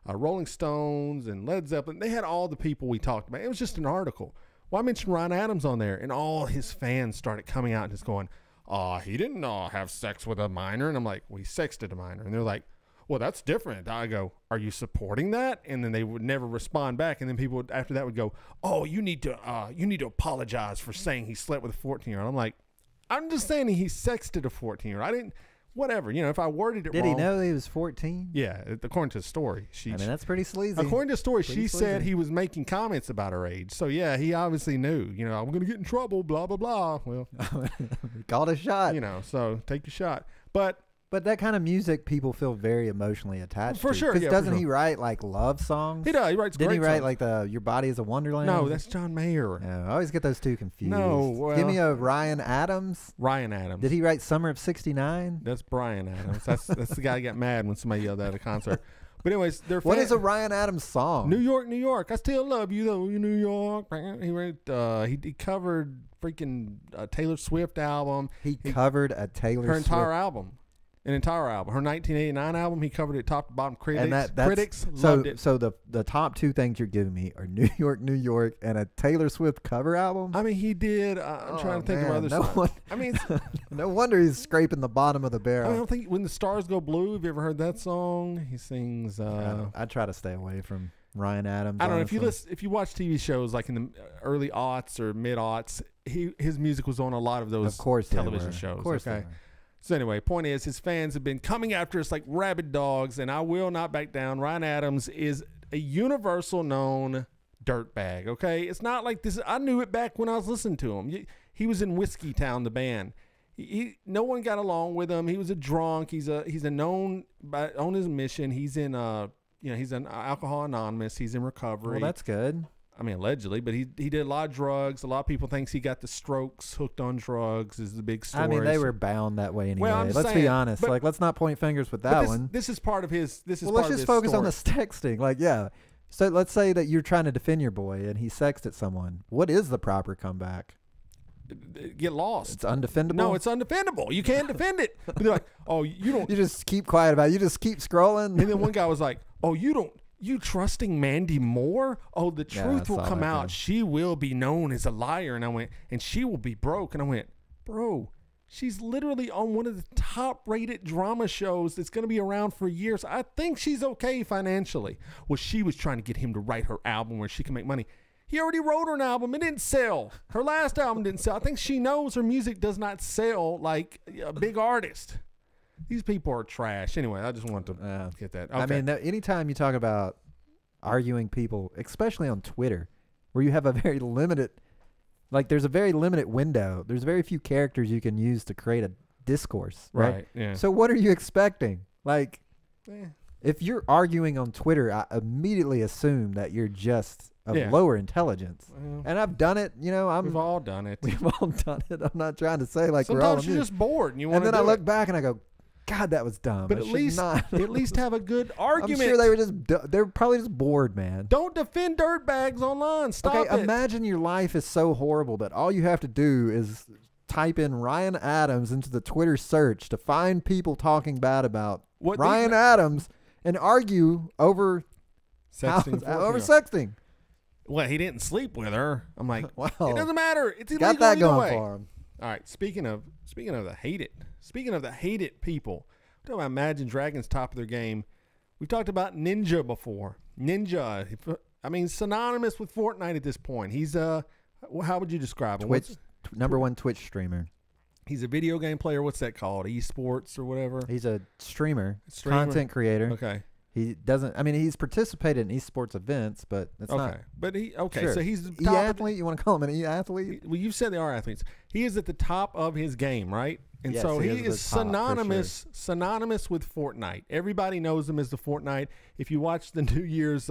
F: Rolling Stones and Led Zeppelin. They had all the people we talked about. It was just an article. Well, I mentioned Ryan Adams on there, and all his fans started coming out and just going, he didn't have sex with a minor. And I'm like, well, he sexted a minor. And they're like, well, that's different. I go, are you supporting that? And then they would never respond back. And then people after that would go, oh, you need to apologize for saying he slept with a 14-year-old. I'm like, I'm just saying he sexted a 14-year-old. I didn't, whatever. If I worded it wrong.
G: Did he know he was 14?
F: Yeah, according to the story.
G: That's pretty sleazy.
F: According to the story, she said he was making comments about her age. So, yeah, he obviously knew. I'm going to get in trouble, blah, blah, blah. Well.
G: Called a shot.
F: So take your shot.
G: But that kind of music, people feel very emotionally attached
F: for
G: to.
F: sure.
G: Because doesn't he write like love songs?
F: He does. He writes
G: Didn't
F: great
G: he write
F: songs.
G: like the Your Body is a Wonderland?
F: No, that's John Mayer.
G: No, I always get those two confused.
F: No, well,
G: give me a Ryan Adams.
F: Ryan Adams.
G: Did he write Summer of '69?
F: That's Brian Adams. That's the guy who got mad when somebody yelled at a concert. But anyways,
G: what is a Ryan Adams song?
F: New York, New York. I still love you though, New York. He wrote. He covered freaking Taylor Swift album.
G: He covered a Taylor
F: her
G: Swift
F: entire album. An entire album. Her 1989 album, he covered it top to bottom. Critics loved it.
G: So the top two things you're giving me are New York, New York, and a Taylor Swift cover album?
F: I mean, he did. I'm trying to think of other songs. I mean,
G: no wonder he's scraping the bottom of the barrel.
F: I don't think When the Stars Go Blue, have you ever heard that song? He sings.
G: I try to stay away from Ryan Adams.
F: I don't know. If you watch TV shows like in the early aughts or mid aughts, his music was on a lot of those television shows.
G: Of course,
F: okay. So anyway, point is, his fans have been coming after us like rabid dogs, and I will not back down. Ryan Adams is a universal known dirtbag, okay? It's not like this. I knew it back when I was listening to him. He was in Whiskey Town, the band. No one got along with him. He was a drunk. He's a known on his mission. He's in he's an Alcohol Anonymous. He's in recovery.
G: Well, that's good.
F: I mean, allegedly, but he did a lot of drugs. A lot of people think he got the strokes hooked on drugs is the big story.
G: I mean, they were bound that way anyway.
F: Well,
G: let's be honest. Let's not point fingers with that one.
F: This is part of his. Let's
G: just focus on this texting. So let's say that you're trying to defend your boy and he sexted someone. What is the proper comeback?
F: Get lost.
G: It's undefendable.
F: No, it's undefendable. You can't defend it. But they're like, oh, you don't.
G: You just keep quiet about it. You just keep scrolling.
F: And then one guy was like, oh, you don't. You trusting Mandy Moore? Oh, the truth will come out. She will be known as a liar. And I went, and she will be broke. And I went, bro, she's literally on one of the top-rated drama shows that's going to be around for years. I think she's okay financially. Well, she was trying to get him to write her album where she can make money. He already wrote her an album. It didn't sell. Her last album didn't sell. I think she knows her music does not sell like a big artist. These people are trash. Anyway, I just wanted to get that. Okay.
G: I mean, anytime you talk about arguing people, especially on Twitter, where you have a very limited, there's a very limited window. There's very few characters you can use to create a discourse, right?
F: Yeah.
G: So what are you expecting? If you're arguing on Twitter, I immediately assume that you're just of lower intelligence. Well, and I've done it. We've
F: all done it.
G: We've all done it. I'm not trying to say we're all.
F: Sometimes you're just bored and you want to.
G: And then I look back and I go, God, that was dumb.
F: But at least have a good argument.
G: I'm sure they were probably just bored, man.
F: Don't defend dirtbags online. Stop it.
G: Imagine your life is so horrible that all you have to do is type in Ryan Adams into the Twitter search to find people talking bad about
F: What
G: Ryan Adams and argue over
F: Sexting.
G: sexting.
F: Well, he didn't sleep with her. I'm like,
G: Well,
F: it doesn't matter. It's illegal
G: got that
F: either
G: going
F: way.
G: for him.
F: All right. Speaking of the hated people, we're talking about Imagine Dragons top of their game. We've talked about Ninja before. Ninja, synonymous with Fortnite at this point. He's how would you describe him?
G: Number one Twitch streamer.
F: He's a video game player. What's that called? Esports or whatever.
G: He's a streamer, content creator.
F: Okay.
G: He doesn't. I mean, he's participated in esports events, but that's not.
F: Okay. But
G: Sure.
F: So he's the
G: E athlete. You want to call him an e athlete?
F: Well, you said they are athletes. He is at the top of his game, right? And
G: Yes,
F: so
G: he
F: he
G: is
F: is
G: the top,
F: synonymous with Fortnite. Everybody knows him as the Fortnite. If you watch the New Year's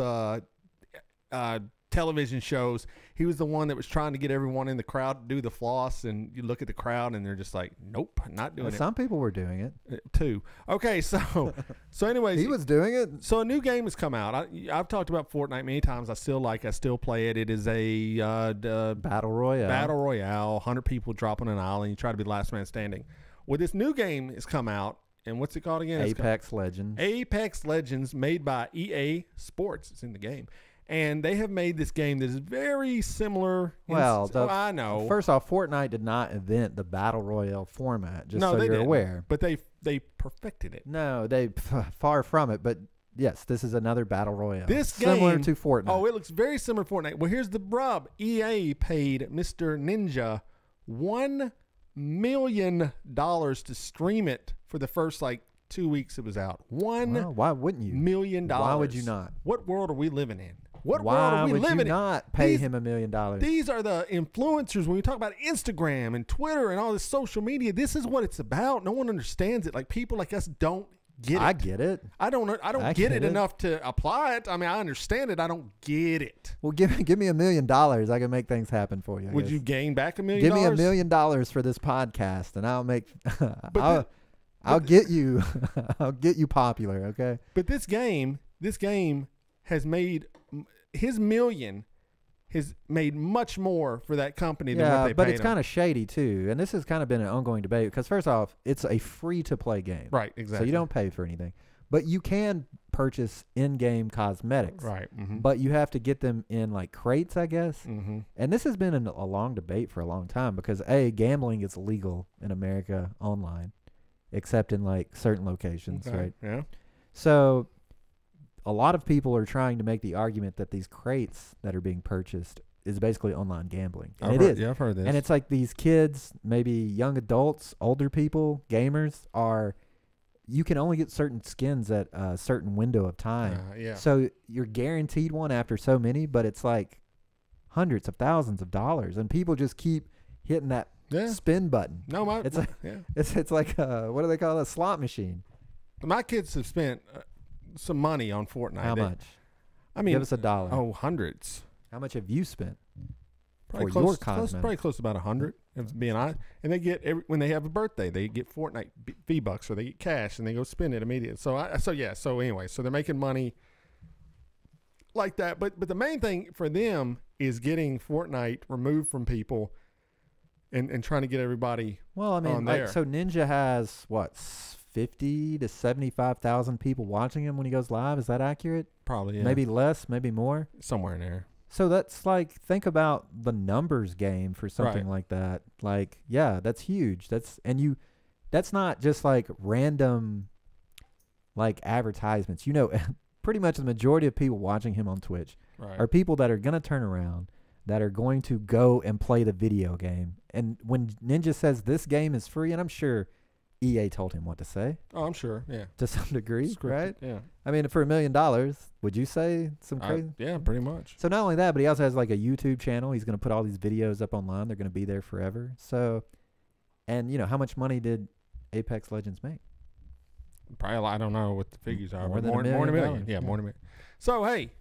F: television shows, he was the one that was trying to get everyone in the crowd to do the floss, and you look at the crowd and they're just like, nope, not doing it.
G: Some people were doing it
F: too. Okay, so anyways,
G: he was doing it.
F: So a new game has come out. I've talked about Fortnite many times. I still play it. It is a
G: Battle Royale.
F: 100 people drop on an island. You try to be the last man standing. Well, this new game has come out, and what's it called again?
G: Apex Legends.
F: Apex Legends, made by EA Sports. It's in the game. And they have made this game that is very similar. I know.
G: First off, Fortnite did not invent the Battle Royale format, just so
F: they
G: you're
F: didn't.
G: aware.
F: But they perfected it.
G: No, they far from it. But yes, this is another Battle Royale.
F: This game,
G: similar to Fortnite.
F: Oh, it looks very similar to Fortnite. Well, here's the rub. EA paid Mr. Ninja $1 million to stream it for the first 2 weeks it was out.
G: Why wouldn't you?
F: $1 million.
G: Why would you not?
F: What world are we living in? What
G: Why
F: world are we
G: would
F: living
G: you
F: in?
G: not pay him $1 million?
F: These are the influencers. When we talk about Instagram and Twitter and all this social media, this is what it's about. No one understands it. People like us don't get it.
G: I get it.
F: I don't get it enough to apply it. I mean, I understand it. I don't get it.
G: Well, give me $1 million. I can make things happen for you.
F: Would you gain back $1 million?
G: Give me $1 million for this podcast, and I'll make. I'll get you. I'll get you popular. Okay.
F: But this game has made his million has made much more for that company than what they paid
G: but it's
F: him.
G: kind of shady too, and this has kind of been an ongoing debate because first off, it's a free-to-play game,
F: right? Exactly.
G: So you don't pay for anything, but you can purchase in-game cosmetics,
F: right? Mm-hmm.
G: But you have to get them in crates, I guess.
F: Mm-hmm.
G: And this has been a long debate for a long time because gambling is illegal in America online, except in certain locations, right?
F: Yeah.
G: So a lot of people are trying to make the argument that these crates that are being purchased is basically online gambling. And it is.
F: Yeah, I've heard this.
G: And it's these kids, maybe young adults, older people, gamers, you can only get certain skins at a certain window of time.
F: Yeah.
G: So you're guaranteed one after so many, but it's hundreds of thousands of dollars. And people just keep hitting that spin button.
F: No,
G: it's like what do they call it? A slot machine.
F: My kids have spent some money on Fortnite.
G: How much?
F: I mean,
G: give us $1.
F: Oh, hundreds.
G: How much have you spent?
F: Probably
G: for your
F: probably close to about 100. If being honest, and they get when they have a birthday, they get Fortnite V-Bucks or they get cash and they go spend it immediately. So anyway, so they're making money like that. But the main thing for them is getting Fortnite removed from people and trying to get everybody.
G: Well, I mean,
F: on there.
G: So Ninja has what 50 to 75,000 people watching him when he goes live. Is that accurate?
F: Probably, yeah.
G: Maybe less, maybe more.
F: Somewhere in there.
G: So that's think about the numbers game for something like that. That's huge. That's not just random advertisements. Pretty much the majority of people watching him on Twitch are people that are going to turn around, that are going to go and play the video game. And when Ninja says this game is free, and I'm sure EA told him what to say.
F: Oh, I'm sure. Yeah.
G: To some degree,
F: Scripted,
G: right?
F: Yeah.
G: I mean, for $1 million, would you say some crazy?
F: Yeah, pretty much.
G: So not only that, but he also has a YouTube channel. He's going to put all these videos up online. They're going to be there forever. So, and how much money did Apex Legends make?
F: Probably, I don't know what the figures are.
G: More than
F: $1 million. Yeah,
G: yeah.
F: more than $1 million. So, hey,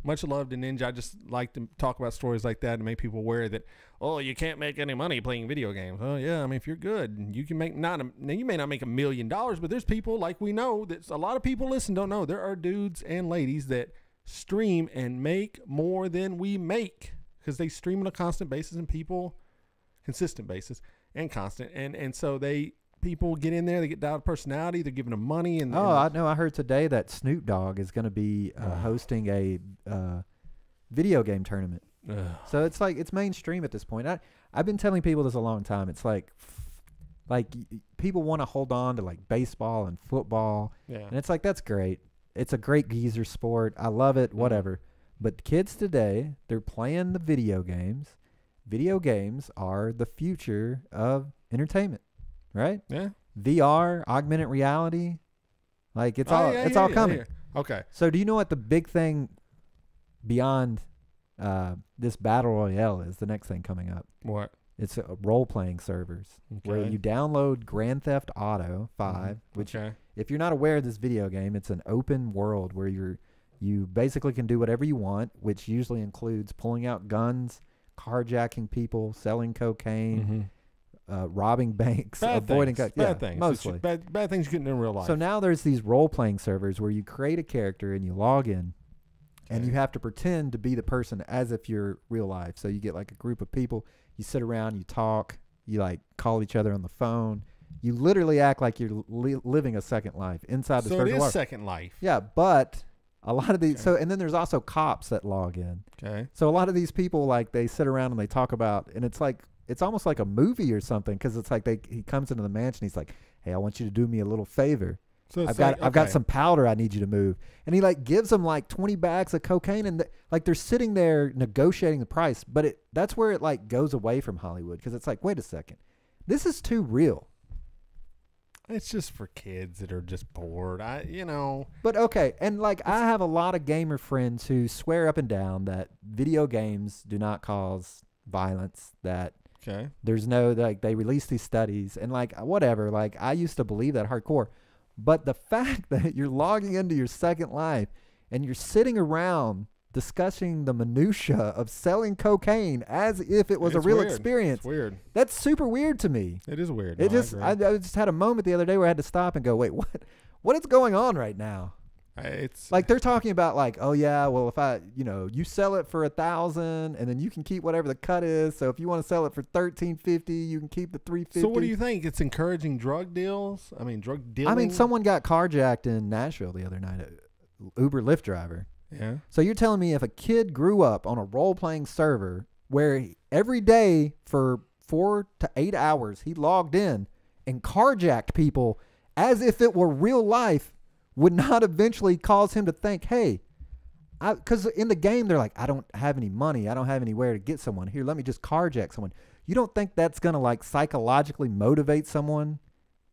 F: much love to Ninja. I just like to talk about stories like that and make people aware that, you can't make any money playing video games. Oh, yeah. I mean, if you're good, you can make now you may not make $1 million, but there's people we know that a lot of people don't know. There are dudes and ladies that stream and make more than we make because they stream on a consistent basis and constant. And so people get in there, they get dialed personality, they're giving them money. And
G: I know. I heard today that Snoop Dogg is going to be hosting a video game tournament. So it's like it's mainstream at this point. I've been telling people this a long time. It's like people want to hold on to like baseball and football, and it's like that's great. It's a great geezer sport. I love it. Whatever. But kids today, they're playing the video games. Video games are the future of entertainment, right?
F: Yeah.
G: VR, augmented reality, like it's all coming.
F: Yeah. Okay.
G: So do you know what the big thing beyond this battle royale is? The next thing coming up.
F: What?
G: It's role-playing servers where you download Grand Theft Auto 5, which if you're not aware of this video game, it's an open world where you basically can do whatever you want, which usually includes pulling out guns, carjacking people, selling cocaine, robbing banks, avoiding
F: bad things.
G: Mostly
F: Bad things you couldn't do in real life.
G: So now there's these role-playing servers where you create a character and you log in, and you have to pretend to be the person as if you're real life. So you get like a group of people, you sit around, you talk, you like call each other on the phone. You literally act like you're living a second life inside this virtual world.
F: So it is Second Life.
G: Yeah, but a lot of these, and then there's also cops that log in.
F: Okay.
G: So a lot of these people, like, they sit around and they talk about, and it's like, it's almost like a movie or something, because it's like he comes into the mansion, he's like, hey, I want you to do me a little favor.
F: So
G: I've got some powder I need you to move. And he like gives them like 20 bags of cocaine, and like they're sitting there negotiating the price, but that's where it like goes away from Hollywood, because it's like, wait a second, this is too real.
F: It's just for kids that are just bored.
G: But okay, and like I have a lot of gamer friends who swear up and down that video games do not cause violence, that there's no, like, they release these studies and like whatever, like I used to believe that hardcore. But the fact that you're logging into your Second Life and you're sitting around discussing the minutia of selling cocaine as if it was a real experience.
F: It's weird.
G: That's super weird to me.
F: It is weird.
G: I just had a moment the other day where I had to stop and go, wait, what is going on right now?
F: It's
G: like they're talking about like, oh yeah, well if you sell it for $1,000 and then you can keep whatever the cut is. So if you want to sell it for $1,350, you can keep the $350.
F: So what do you think? It's encouraging drug deals? I mean, drug dealing?
G: I mean, someone got carjacked in Nashville the other night, Uber Lyft driver.
F: Yeah.
G: So you're telling me if a kid grew up on a role-playing server where every day for 4 to 8 hours he logged in and carjacked people as if it were real life, would not eventually cause him to think, hey, because in the game they're like, I don't have any money, I don't have anywhere to get someone. Here, let me just carjack someone. You don't think that's going to like psychologically motivate someone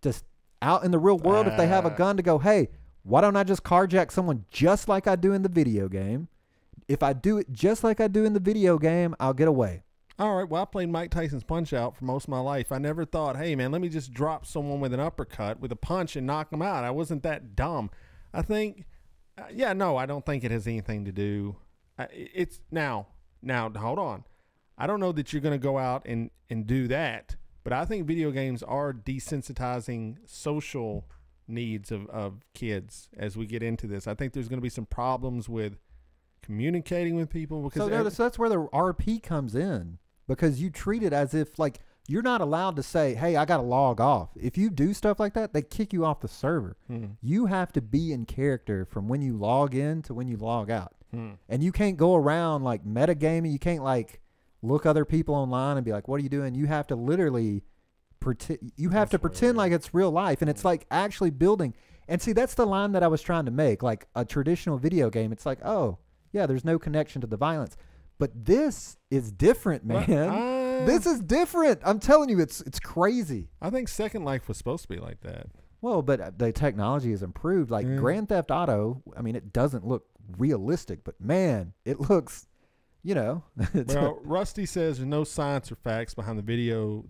G: just out in the real world if they have a gun to go, hey, why don't I just carjack someone just like I do in the video game? If I do it just like I do in the video game, I'll get away.
F: All right, well, I played Mike Tyson's Punch-Out for most of my life. I never thought, hey, man, let me just drop someone with an uppercut, with a punch, and knock them out. I wasn't that dumb. I think, I don't think it has anything to do. It's now, hold on. I don't know that you're going to go out and do that, but I think video games are desensitizing social needs of kids as we get into this. I think there's going to be some problems with communicating with people. Because
G: so that's where the RP comes in. Because you treat it as if, like, you're not allowed to say, hey, I got to log off. If you do stuff like that, they kick you off the server. You have to be in character from when you log in to when you log out. And you can't go around, like, metagaming. You can't, like, look other people online and be like, what are you doing? You have to literally pretend. You have to pretend like it's real life. And it's, like, actually building. And, see, that's the line that I was trying to make. Like, a traditional video game, it's like, oh, yeah, there's no connection to the violence. But this is different, man. This is different. I'm telling you, it's crazy.
F: I think Second Life was supposed to be like that.
G: Well, but the technology has improved. Like Grand Theft Auto, I mean, it doesn't look realistic, but man, it looks, Well,
F: Rusty says there's no science or facts behind that video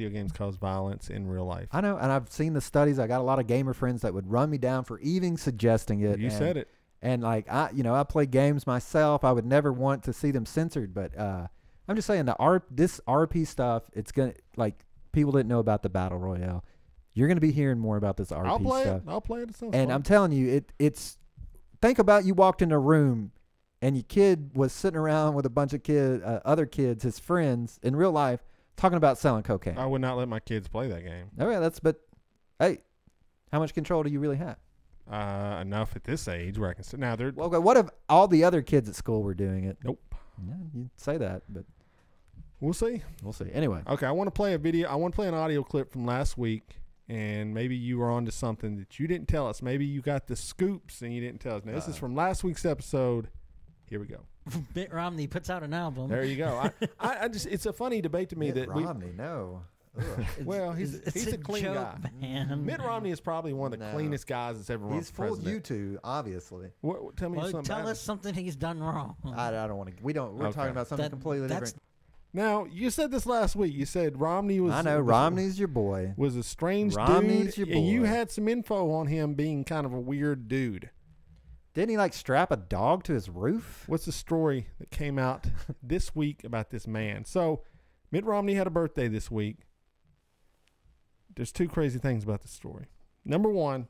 F: games cause violence in real life.
G: I know, and I've seen the studies. I got a lot of gamer friends that would run me down for even suggesting it.
F: You said it.
G: And like I play games myself. I would never want to see them censored, but I'm just saying this RP stuff. It's gonna, like, people didn't know about the battle royale. You're gonna be hearing more about this RP stuff.
F: I'll play it.
G: And I'm telling you, it's. Think about you walked in a room, and your kid was sitting around with a bunch of other kids, his friends in real life. Talking about selling cocaine.
F: I would not let my kids play that game.
G: Oh yeah, but hey, how much control do you really have?
F: Enough at this age where I can sit. Now they're
G: Well, okay, what if all the other kids at school were doing it?
F: nope.
G: Yeah, you'd say that, but
F: We'll see.
G: we'll see. Anyway,
F: Okay, I want to play a video. I want to play an audio clip from last week, and maybe you were onto something that you didn't tell us. Maybe you got the scoops and you didn't tell us. Now this is from last week's episode. Here we go.
A: Mitt Romney puts out an album.
F: There you go. I just it's a funny debate to me
G: Mitt
F: that we.
G: Romney, no.
F: Well, he's a clean
A: joke,
F: guy.
A: Man.
F: Mitt Romney is probably one of the
G: No.
F: cleanest guys that's ever run
G: He's
F: for
G: fooled
F: president.
G: you two, obviously.
F: Tell me
A: Well,
F: something.
A: tell
F: about
A: us
F: him.
A: something he's done wrong.
G: I don't want to. We're
F: Okay.
G: talking about something completely
A: that's-
G: different.
F: Now you said this last week. You said Romney was.
G: I know Romney's your boy.
F: was a strange
G: Romney's
F: dude,
G: your
F: and you
G: boy.
F: had some info on him being kind of a weird dude.
G: Didn't he like strap a dog to his roof?
F: What's the story that came out this week about this man? So, Mitt Romney had a birthday this week. There's two crazy things about the story. Number one,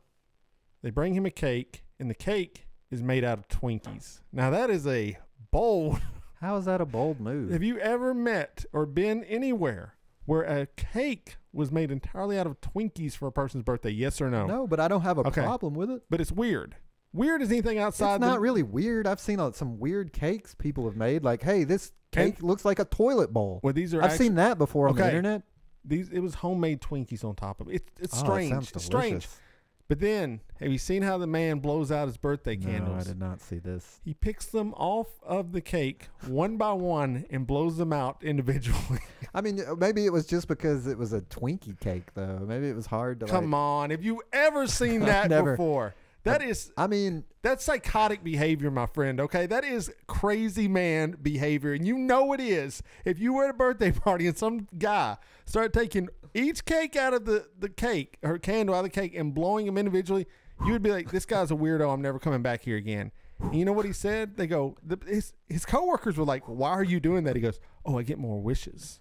F: they bring him a cake, and the cake is made out of Twinkies. Now, that is a bold.
G: How is that a bold move?
F: Have you ever met or been anywhere where a cake was made entirely out of Twinkies for a person's birthday? Yes or no?
G: No, but I don't have a
F: Okay.
G: problem with it.
F: But it's weird. Weird as anything outside.
G: It's not really weird. I've seen some weird cakes people have made. Like, hey, this cake looks like a toilet bowl.
F: Well, these are.
G: I've seen that before on the
F: Okay.
G: internet.
F: It was homemade Twinkies on top of it. It's
G: Oh, it
F: strange.
G: sounds
F: It's strange.
G: delicious.
F: But then, have you seen how the man blows out his birthday
G: No, I
F: candles?
G: did not see this.
F: He picks them off of the cake one by one and blows them out individually.
G: I mean, maybe it was just because it was a Twinkie cake, though. Maybe it was hard to
F: Come on. Have you ever seen that
G: Never.
F: before?
G: I mean,
F: That's psychotic behavior, my friend, okay? That is crazy man behavior, and you know it is. If you were at a birthday party and some guy started taking each cake out of the cake, or candle out of the cake, and blowing them individually, you would be like, this guy's a weirdo. I'm never coming back here again. And you know what he said? They go, his coworkers were like, why are you doing that? He goes, oh, I get more wishes.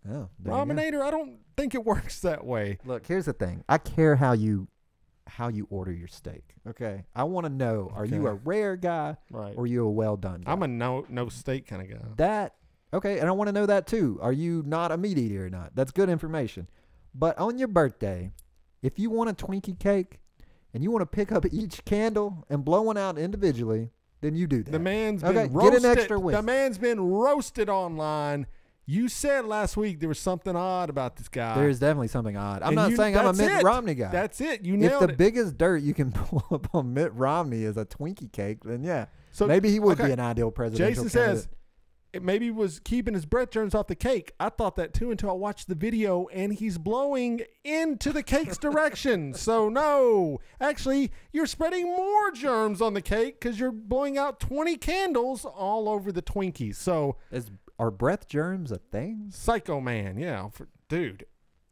G: oh, there you go.
F: Rominator, I don't think it works that way.
G: Look, here's the thing. I care how you order your steak. Okay, I want to know: are you a
F: Okay.
G: rare guy
F: Right.
G: or are you a well done guy?
F: I'm a no steak kind of guy.
G: That okay, and I want to know that too. Are you not a meat eater or not? That's good information. But on your birthday, if you want a Twinkie cake and you want to pick up each candle and blow one out individually, then you do that.
F: The man's
G: Okay,
F: been
G: get
F: roasted.
G: an extra wish.
F: The man's been roasted online. You said last week there was something odd about this guy.
G: There's definitely something odd. I'm
F: And
G: not saying I'm a
F: that's
G: Mitt
F: it.
G: Romney guy.
F: That's it. You
G: If
F: nailed
G: the
F: it.
G: biggest dirt you can pull up on Mitt Romney is a Twinkie cake, then yeah,
F: So
G: maybe he would
F: okay.
G: be an ideal presidential
F: Jason
G: candidate.
F: says it maybe was keeping his breath germs off the cake. I thought that too until I watched the video, and he's blowing into the cake's direction. So no, actually, you're spreading more germs on the cake because you're blowing out 20 candles all over the Twinkies. So
G: Are breath germs a thing?
F: Psycho man, yeah, dude.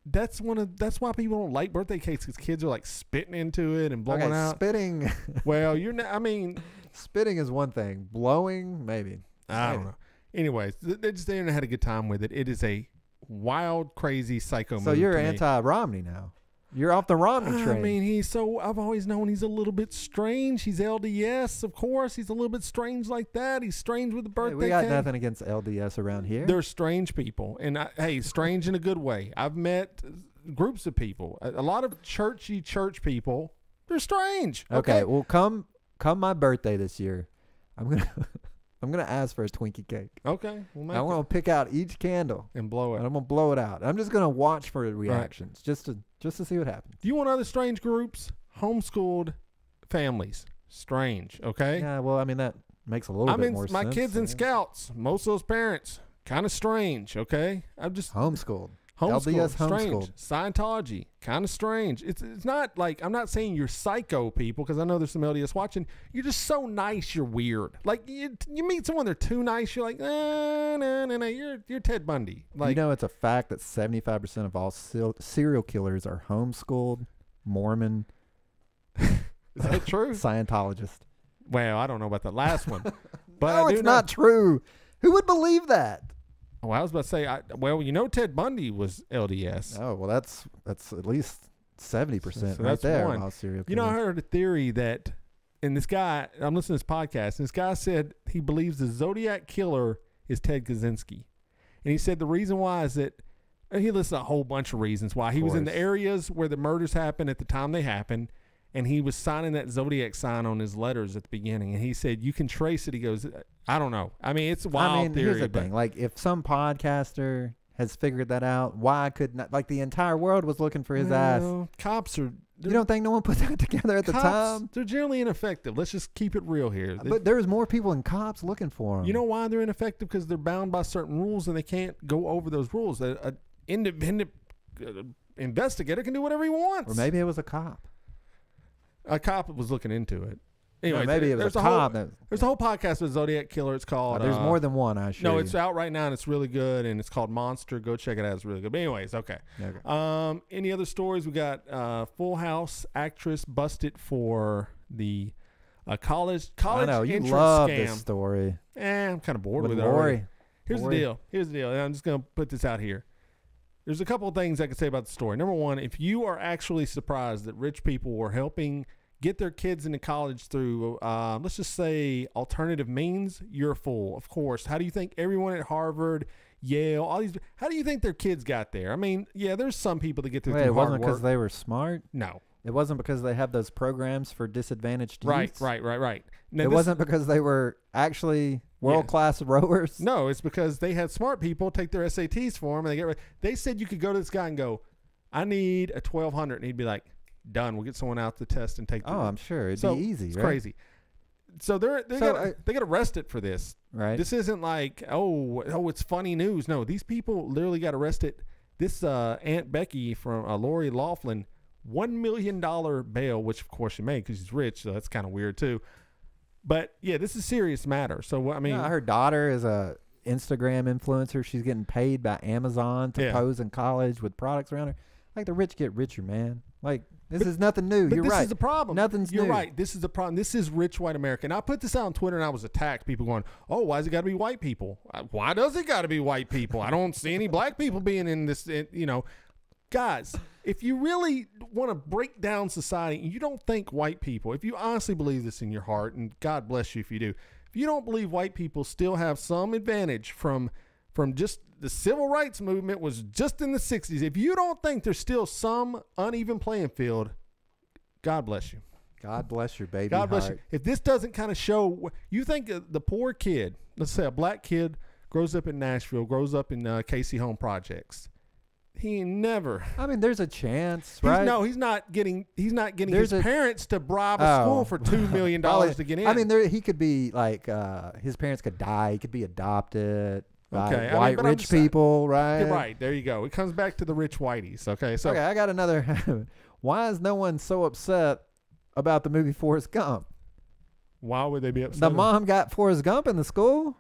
F: That's why people don't like birthday cakes, because kids are like spitting into it and blowing
G: Okay,
F: out.
G: spitting.
F: Well, you're not. I mean,
G: Spitting is one thing. Blowing, maybe.
F: I don't know. Anyways, they just didn't had a good time with it. It is a wild, crazy psycho.
G: So
F: move
G: you're
F: to me.
G: anti-Romney now. You're off the Romney train.
F: I mean, I've always known he's a little bit strange. He's LDS, of course. He's a little bit strange like that. He's strange with the
G: Hey,
F: birthday
G: we got
F: cake.
G: nothing against LDS around here.
F: They're strange people, and hey, strange in a good way. I've met groups of people, a lot of church people. They're strange.
G: okay, well, come my birthday this year, I'm gonna ask for a Twinkie cake.
F: Okay. We'll make
G: I'm
F: it
G: gonna pick out each candle
F: and blow
G: and
F: it.
G: I'm gonna blow it out. I'm just gonna watch for the reactions, just to see what happens.
F: Do you want other strange groups? Homeschooled families. Strange. Okay.
G: Yeah, well, I mean that makes a little
F: I'm
G: bit
F: in
G: more
F: my
G: sense.
F: kids in Scouts. Most of those parents kind of strange. Okay. I'm just
G: Homeschooled.
F: homeschooled.
G: LDS
F: Strange.
G: homeschooled.
F: Scientology kind of strange. It's not like, I'm not saying you're psycho people, because I know there's some LDS watching. You're just so nice. You're weird. Like you meet someone, they're too nice. You're like, no. You're Ted Bundy. Like,
G: You know, it's a fact that 75% of all serial killers are homeschooled, Mormon,
F: is that true?
G: Scientologist.
F: Well, I don't know about the last one, but
G: No,
F: I do
G: it's
F: know.
G: not true. Who would believe that?
F: Well, I was about to say, Ted Bundy was LDS.
G: Oh, well, that's at least 70%
F: So
G: right
F: that's
G: there.
F: one.
G: of all serial
F: You know, I
G: killers.
F: heard a theory that, and this guy, I'm listening to this podcast, and this guy said he believes the Zodiac killer is Ted Kaczynski. And he said the reason why is that he listed a whole bunch of reasons why. He was in the areas where the murders happened at the time they happened, and he was signing that Zodiac sign on his letters at the beginning. And he said, you can trace it. He goes, I don't know. I mean, it's a wild theory.
G: Here's the thing. Like, if some podcaster has figured that out, why could not, like, the entire world was looking for his ass.
F: Cops are...
G: You don't think no one put that together at the time?
F: They're generally ineffective. Let's just keep it real here.
G: But there's more people than cops looking for them.
F: You know why they're ineffective? Because they're bound by certain rules and they can't go over those rules. An independent investigator can do whatever he wants.
G: Or maybe it was a cop.
F: A cop was looking into it. Anyway,
G: maybe it was a cop.
F: There's a whole podcast with Zodiac Killer. It's called...
G: there's more than one, I assure you.
F: No, it's out right now, and it's really good, and it's called Monster. Go check it out. It's really good. But anyways, okay. Any other stories? We got Full House actress busted for the college
G: I know, you
F: entrance
G: love
F: scam.
G: this story.
F: I'm kind of bored with it
G: Lori.
F: already. Here's the deal. And I'm just going to put this out here. There's a couple of things I could say about the story. Number one, if you are actually surprised that rich people were helping get their kids into college through, let's just say, alternative means, you're a fool, of course. How do you think everyone at Harvard, Yale, all these, how do you think their kids got there? I mean, yeah, there's some people that get there through hard work.
G: It wasn't because they were smart?
F: No.
G: It wasn't because they have those programs for disadvantaged youths?
F: Right. Now,
G: it wasn't because they were actually world-class rowers?
F: No, it's because they had smart people take their SATs for them, and they said you could go to this guy and go, I need a 1200, and he'd be like, done. We'll get someone out to test and take.
G: I'm sure it'd be easy.
F: It's
G: right?
F: crazy. So they got arrested for this.
G: Right.
F: This isn't like it's funny news. No, these people literally got arrested. This Aunt Becky from Lori Loughlin, $1 million bail, which of course she made because she's rich. So that's kind of weird too. But yeah, this is a serious matter. So I mean,
G: her daughter is a Instagram influencer. She's getting paid by Amazon to pose in college with products around her. Like, the rich get richer, man. Like, this is nothing new. You're right. This
F: is the problem.
G: Nothing's new.
F: You're right. This is the problem. This is rich white America. And I put this out on Twitter and I was attacked. People going, oh, why has it got to be white people? Why does it got to be white people? I don't see any black people being in this, Guys, if you really want to break down society and you don't think white people, if you honestly believe this in your heart, and God bless you if you do, if you don't believe white people still have some advantage from just the civil rights movement was just in the 60s. If you don't think there's still some uneven playing field, God bless you.
G: God bless your baby
F: God bless
G: heart.
F: you. If this doesn't kind of show, you think the poor kid, let's say a black kid, grows up in Nashville, grows up in Casey Home Projects. He never.
G: I mean, there's a chance, right?
F: He's not getting his parents to bribe a school for $2 million to get in.
G: I mean, he could be like, his parents could die. He could be adopted.
F: Okay,
G: white rich people, right?
F: You're right. There you go. It comes back to the rich whiteys. Okay, so
G: I got another. Why is no one so upset about the movie Forrest Gump?
F: Why would they be upset?
G: The mom got Forrest Gump in the school.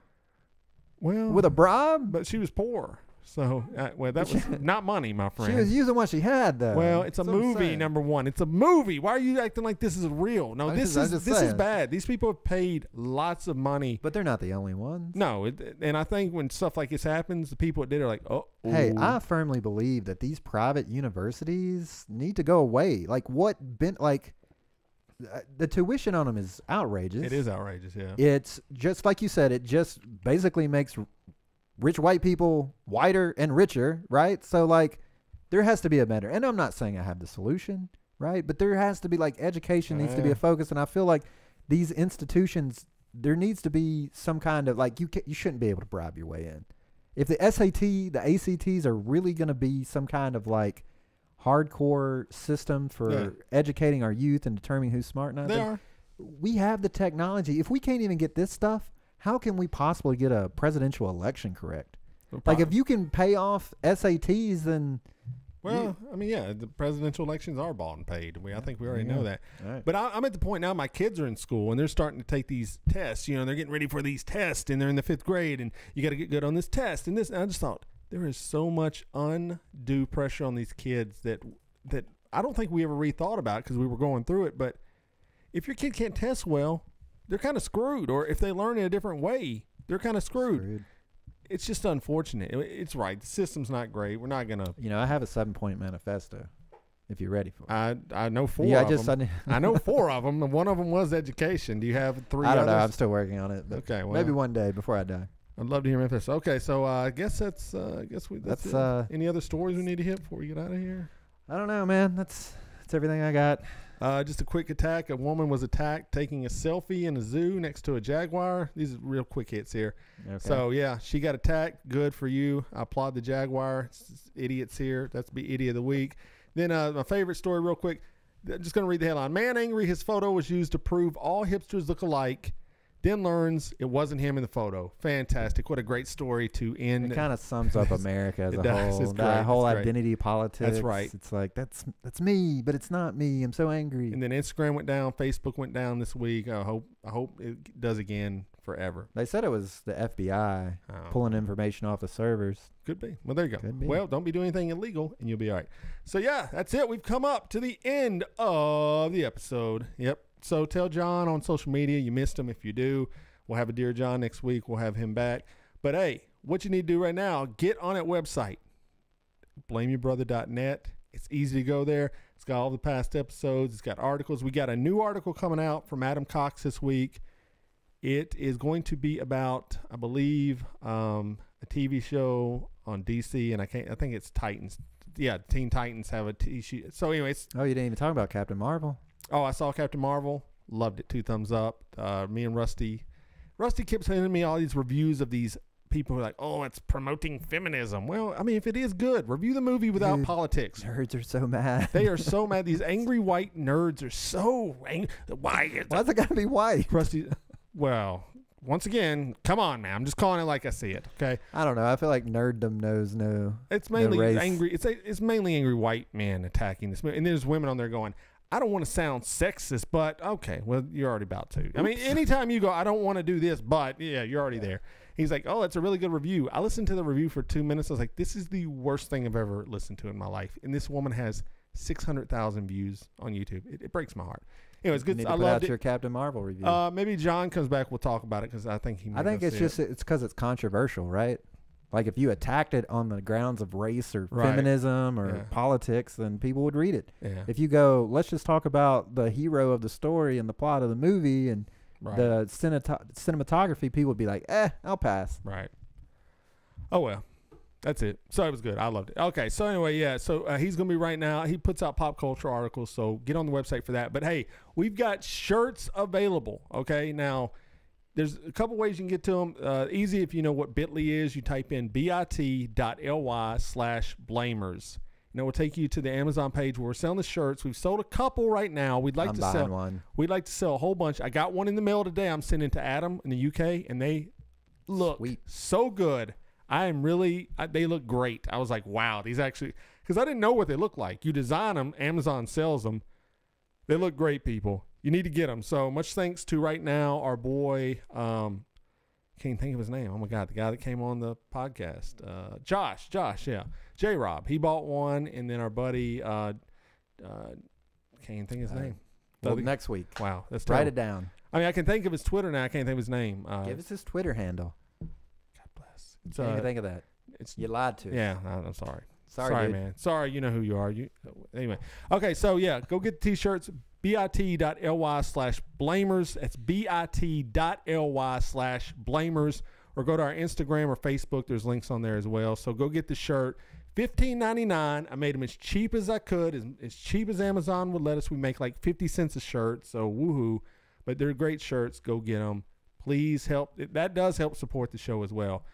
F: Well,
G: with a bribe,
F: but she was poor. So, that was not money, my friend.
G: She was using what she had, though.
F: Well, it's a movie, number one. It's a movie. Why are you acting like this is real? No, this is bad. These people have paid lots of money.
G: But they're not the only ones.
F: No, and I think when stuff like this happens, the people that did it are like, oh.
G: Hey, I firmly believe that these private universities need to go away. Like, the tuition on them is outrageous.
F: It is outrageous, yeah.
G: It's just like you said, it just basically makes rich white people whiter and richer, right? So, like, there has to be a better, and I'm not saying I have the solution, right? But there has to be, like, education needs to be a focus, and I feel like these institutions, there needs to be some kind of, like, you shouldn't be able to bribe your way in. If the SAT, the ACTs are really going to be some kind of, like, hardcore system for educating our youth and determining who's smart and not, we have the technology. If we can't even get this stuff, how can we possibly get a presidential election correct? Like, if you can pay off SATs, then...
F: Well, I mean, yeah, the presidential elections are bought and paid. I think we already know that. Right. But I'm at the point now, my kids are in school, and they're starting to take these tests. They're getting ready for these tests, and they're in the 5th grade, and you got to get good on this test. And I just thought, there is so much undue pressure on these kids that I don't think we ever rethought about because we were going through it. But if your kid can't test well, they're kind of screwed. Or if they learn in a different way, they're kind of screwed. It's just unfortunate. It's right. The system's not great. We're not going to...
G: I have a 7-point manifesto, if you're ready for it.
F: I know 4 of them. I know 4 of them, and one of them was education. Do you have 3
G: I don't know.
F: others?
G: I'm still working on it. But
F: okay, well,
G: maybe one day before I die.
F: I'd love to hear Memphis. Okay, so I guess that's it. Any other stories we need to hit before we get out of here?
G: I don't know, man. That's everything I got.
F: Just a quick attack. A woman was attacked taking a selfie in a zoo next to a jaguar. These are real quick hits here. Okay. So, yeah, she got attacked. Good for you. I applaud the jaguar. Idiots here. That's be idiot of the week. Then my favorite story real quick. I'm just going to read the headline. Man angry his photo was used to prove all hipsters look alike. Then learns it wasn't him in the photo. Fantastic. What a great story to end.
G: It kind of sums up America as a whole.
F: It's
G: that whole
F: great.
G: identity politics.
F: That's right.
G: It's like, that's me, but it's not me. I'm so angry.
F: And then Instagram went down. Facebook went down this week. I hope it does again forever.
G: They said it was the FBI pulling information off the servers.
F: Could be. Well, there you go.
G: Could be.
F: Well, don't be doing anything illegal and you'll be all right. So, yeah, that's it. We've come up to the end of the episode. Yep. So tell John on social media you missed him. If you do, we'll have a Dear John next week. We'll have him back. But, hey, what you need to do right now, get on that website, blameyourbrother.net. It's easy to go there. It's got all the past episodes. It's got articles. We got a new article coming out from Adam Cox this week. It is going to be about, I believe, a TV show on DC, and I think it's Titans. Yeah, Teen Titans have a TV. So, anyways.
G: Oh, you didn't even talk about Captain Marvel.
F: Oh, I saw Captain Marvel. Loved it. 2 thumbs up. Me and Rusty kept sending me all these reviews of these people who are like, oh, it's promoting feminism. Well, I mean, if it is good, review the movie without politics.
G: Nerds are so mad.
F: They are so mad. These angry white nerds are so angry. Why's it
G: got to be white?
F: Rusty, well, once again, come on, man. I'm just calling it like I see it, okay?
G: I don't know. I feel like nerddom knows no.
F: It's mainly
G: no race.
F: angry. It's mainly angry white men attacking this movie. And there's women on there going, I don't want to sound sexist, but okay, well, you're already about to. I mean, anytime you go, I don't want to do this, but yeah, you're already there. He's like, oh, that's a really good review. I listened to the review for 2 minutes. I was like, this is the worst thing I've ever listened to in my life. And this woman has 600,000 views on YouTube. It breaks my heart. Anyways, good.
G: I loved your Captain Marvel review.
F: Maybe John comes back. We'll talk about it because I think he.
G: I think it's because it's controversial, right? Like if you attacked it on the grounds of race or feminism or politics, then people would read it.
F: Yeah.
G: If you go, let's just talk about the hero of the story and the plot of the movie and the cinematography, people would be like, I'll pass.
F: Right. Oh, well. That's it. So it was good. I loved it. Okay. So anyway, yeah. So he's going to be right now. He puts out pop culture articles. So get on the website for that. But hey, we've got shirts available. Okay. Now, there's a couple ways you can get to them. Easy if you know what Bitly is. You type in bit.ly/blamers. And it will take you to the Amazon page where we're selling the shirts. We've sold a couple right now. We'd like to sell one. We'd like to sell a whole bunch. I got one in the mail today. I'm sending to Adam in the UK, and they look so good. They look great. I was like, wow, these actually, because I didn't know what they look like. You design them, Amazon sells them. They look great, people. You need to get them. So much thanks to right now our boy, can't think of his name. Oh my God, the guy that came on the podcast, Josh, yeah, J-Rob. He bought one, and then our buddy, can't think of his name.
G: Well, next week.
F: Wow, that's
G: write
F: terrible.
G: it down.
F: I mean, I can think of his Twitter now. I can't think of his name.
G: Give us his Twitter handle.
F: God bless.
G: Can't even think of that. You lied to us.
F: Yeah, I'm sorry.
G: Sorry,
F: man. Sorry, you know who you are. Anyway. Okay, so yeah, go get the t-shirts. bit.ly/blamers. That's bit.ly/blamers. Or go to our Instagram or Facebook. There's links on there as well. So go get the shirt. $15.99. I made them as cheap as I could, as cheap as Amazon would let us. We make like 50 cents a shirt, so woohoo. But they're great shirts. Go get them. Please help. That does help support the show as well.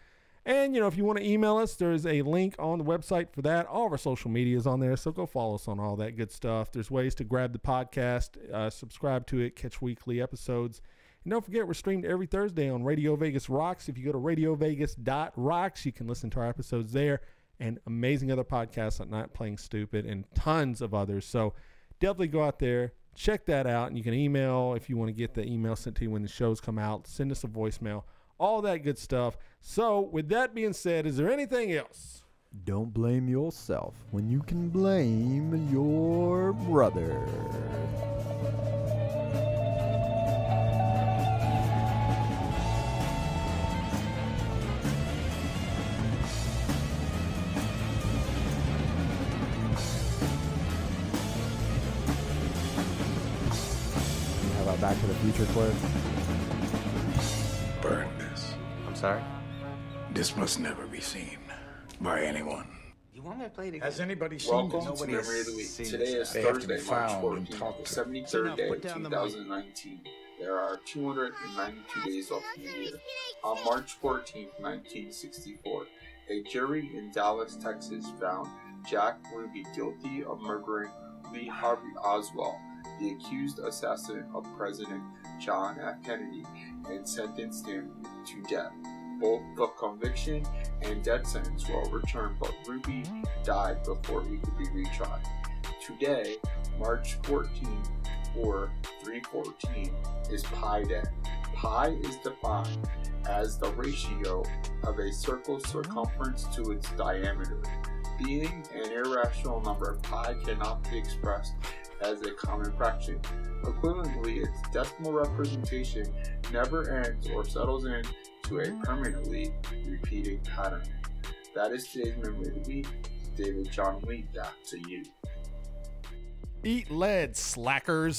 F: And, if you want to email us, there's a link on the website for that. All of our social media is on there, so go follow us on all that good stuff. There's ways to grab the podcast, subscribe to it, catch weekly episodes. And don't forget, we're streamed every Thursday on Radio Vegas Rocks. If you go to radiovegas.rocks, you can listen to our episodes there and amazing other podcasts like Not Playing Stupid and tons of others. So definitely go out there, check that out, and you can email if you want to get the email sent to you when the shows come out. Send us a voicemail. All that good stuff. So, with that being said, is there anything else?
G: Don't blame yourself when you can blame your brother. You have a Back to the Future quote?
B: Burn this.
G: I'm sorry?
C: This must never be seen by anyone.
H: You want me to play the game?
C: Has anybody seen
I: Welcome
C: this?
I: to Memory of the Week.
H: seen
I: Today
H: this.
I: is
C: They have to be
I: Thursday, March
C: found and
I: 14th,
C: talked
I: the
C: to.
I: 73rd day
H: Put
I: of
H: down the mic.
I: 2019. There are 292 days left in the year. On March 14th, 1964, a jury in Dallas, Texas found Jack Ruby guilty of murdering Lee Harvey Oswald, the accused assassin of President John F. Kennedy, and sentenced him to death. Both the conviction and death sentence were overturned, but Ruby died before he could be retried. Today, March 14th, or 314, is Pi Day. Pi is defined as the ratio of a circle's circumference to its diameter. Being an irrational number, pi cannot be expressed as a common fraction. Equivalently, its decimal representation never ends or settles into a permanently repeating pattern. That is today's Memory of the Week. David John Lee, back to you.
F: Eat lead, slackers.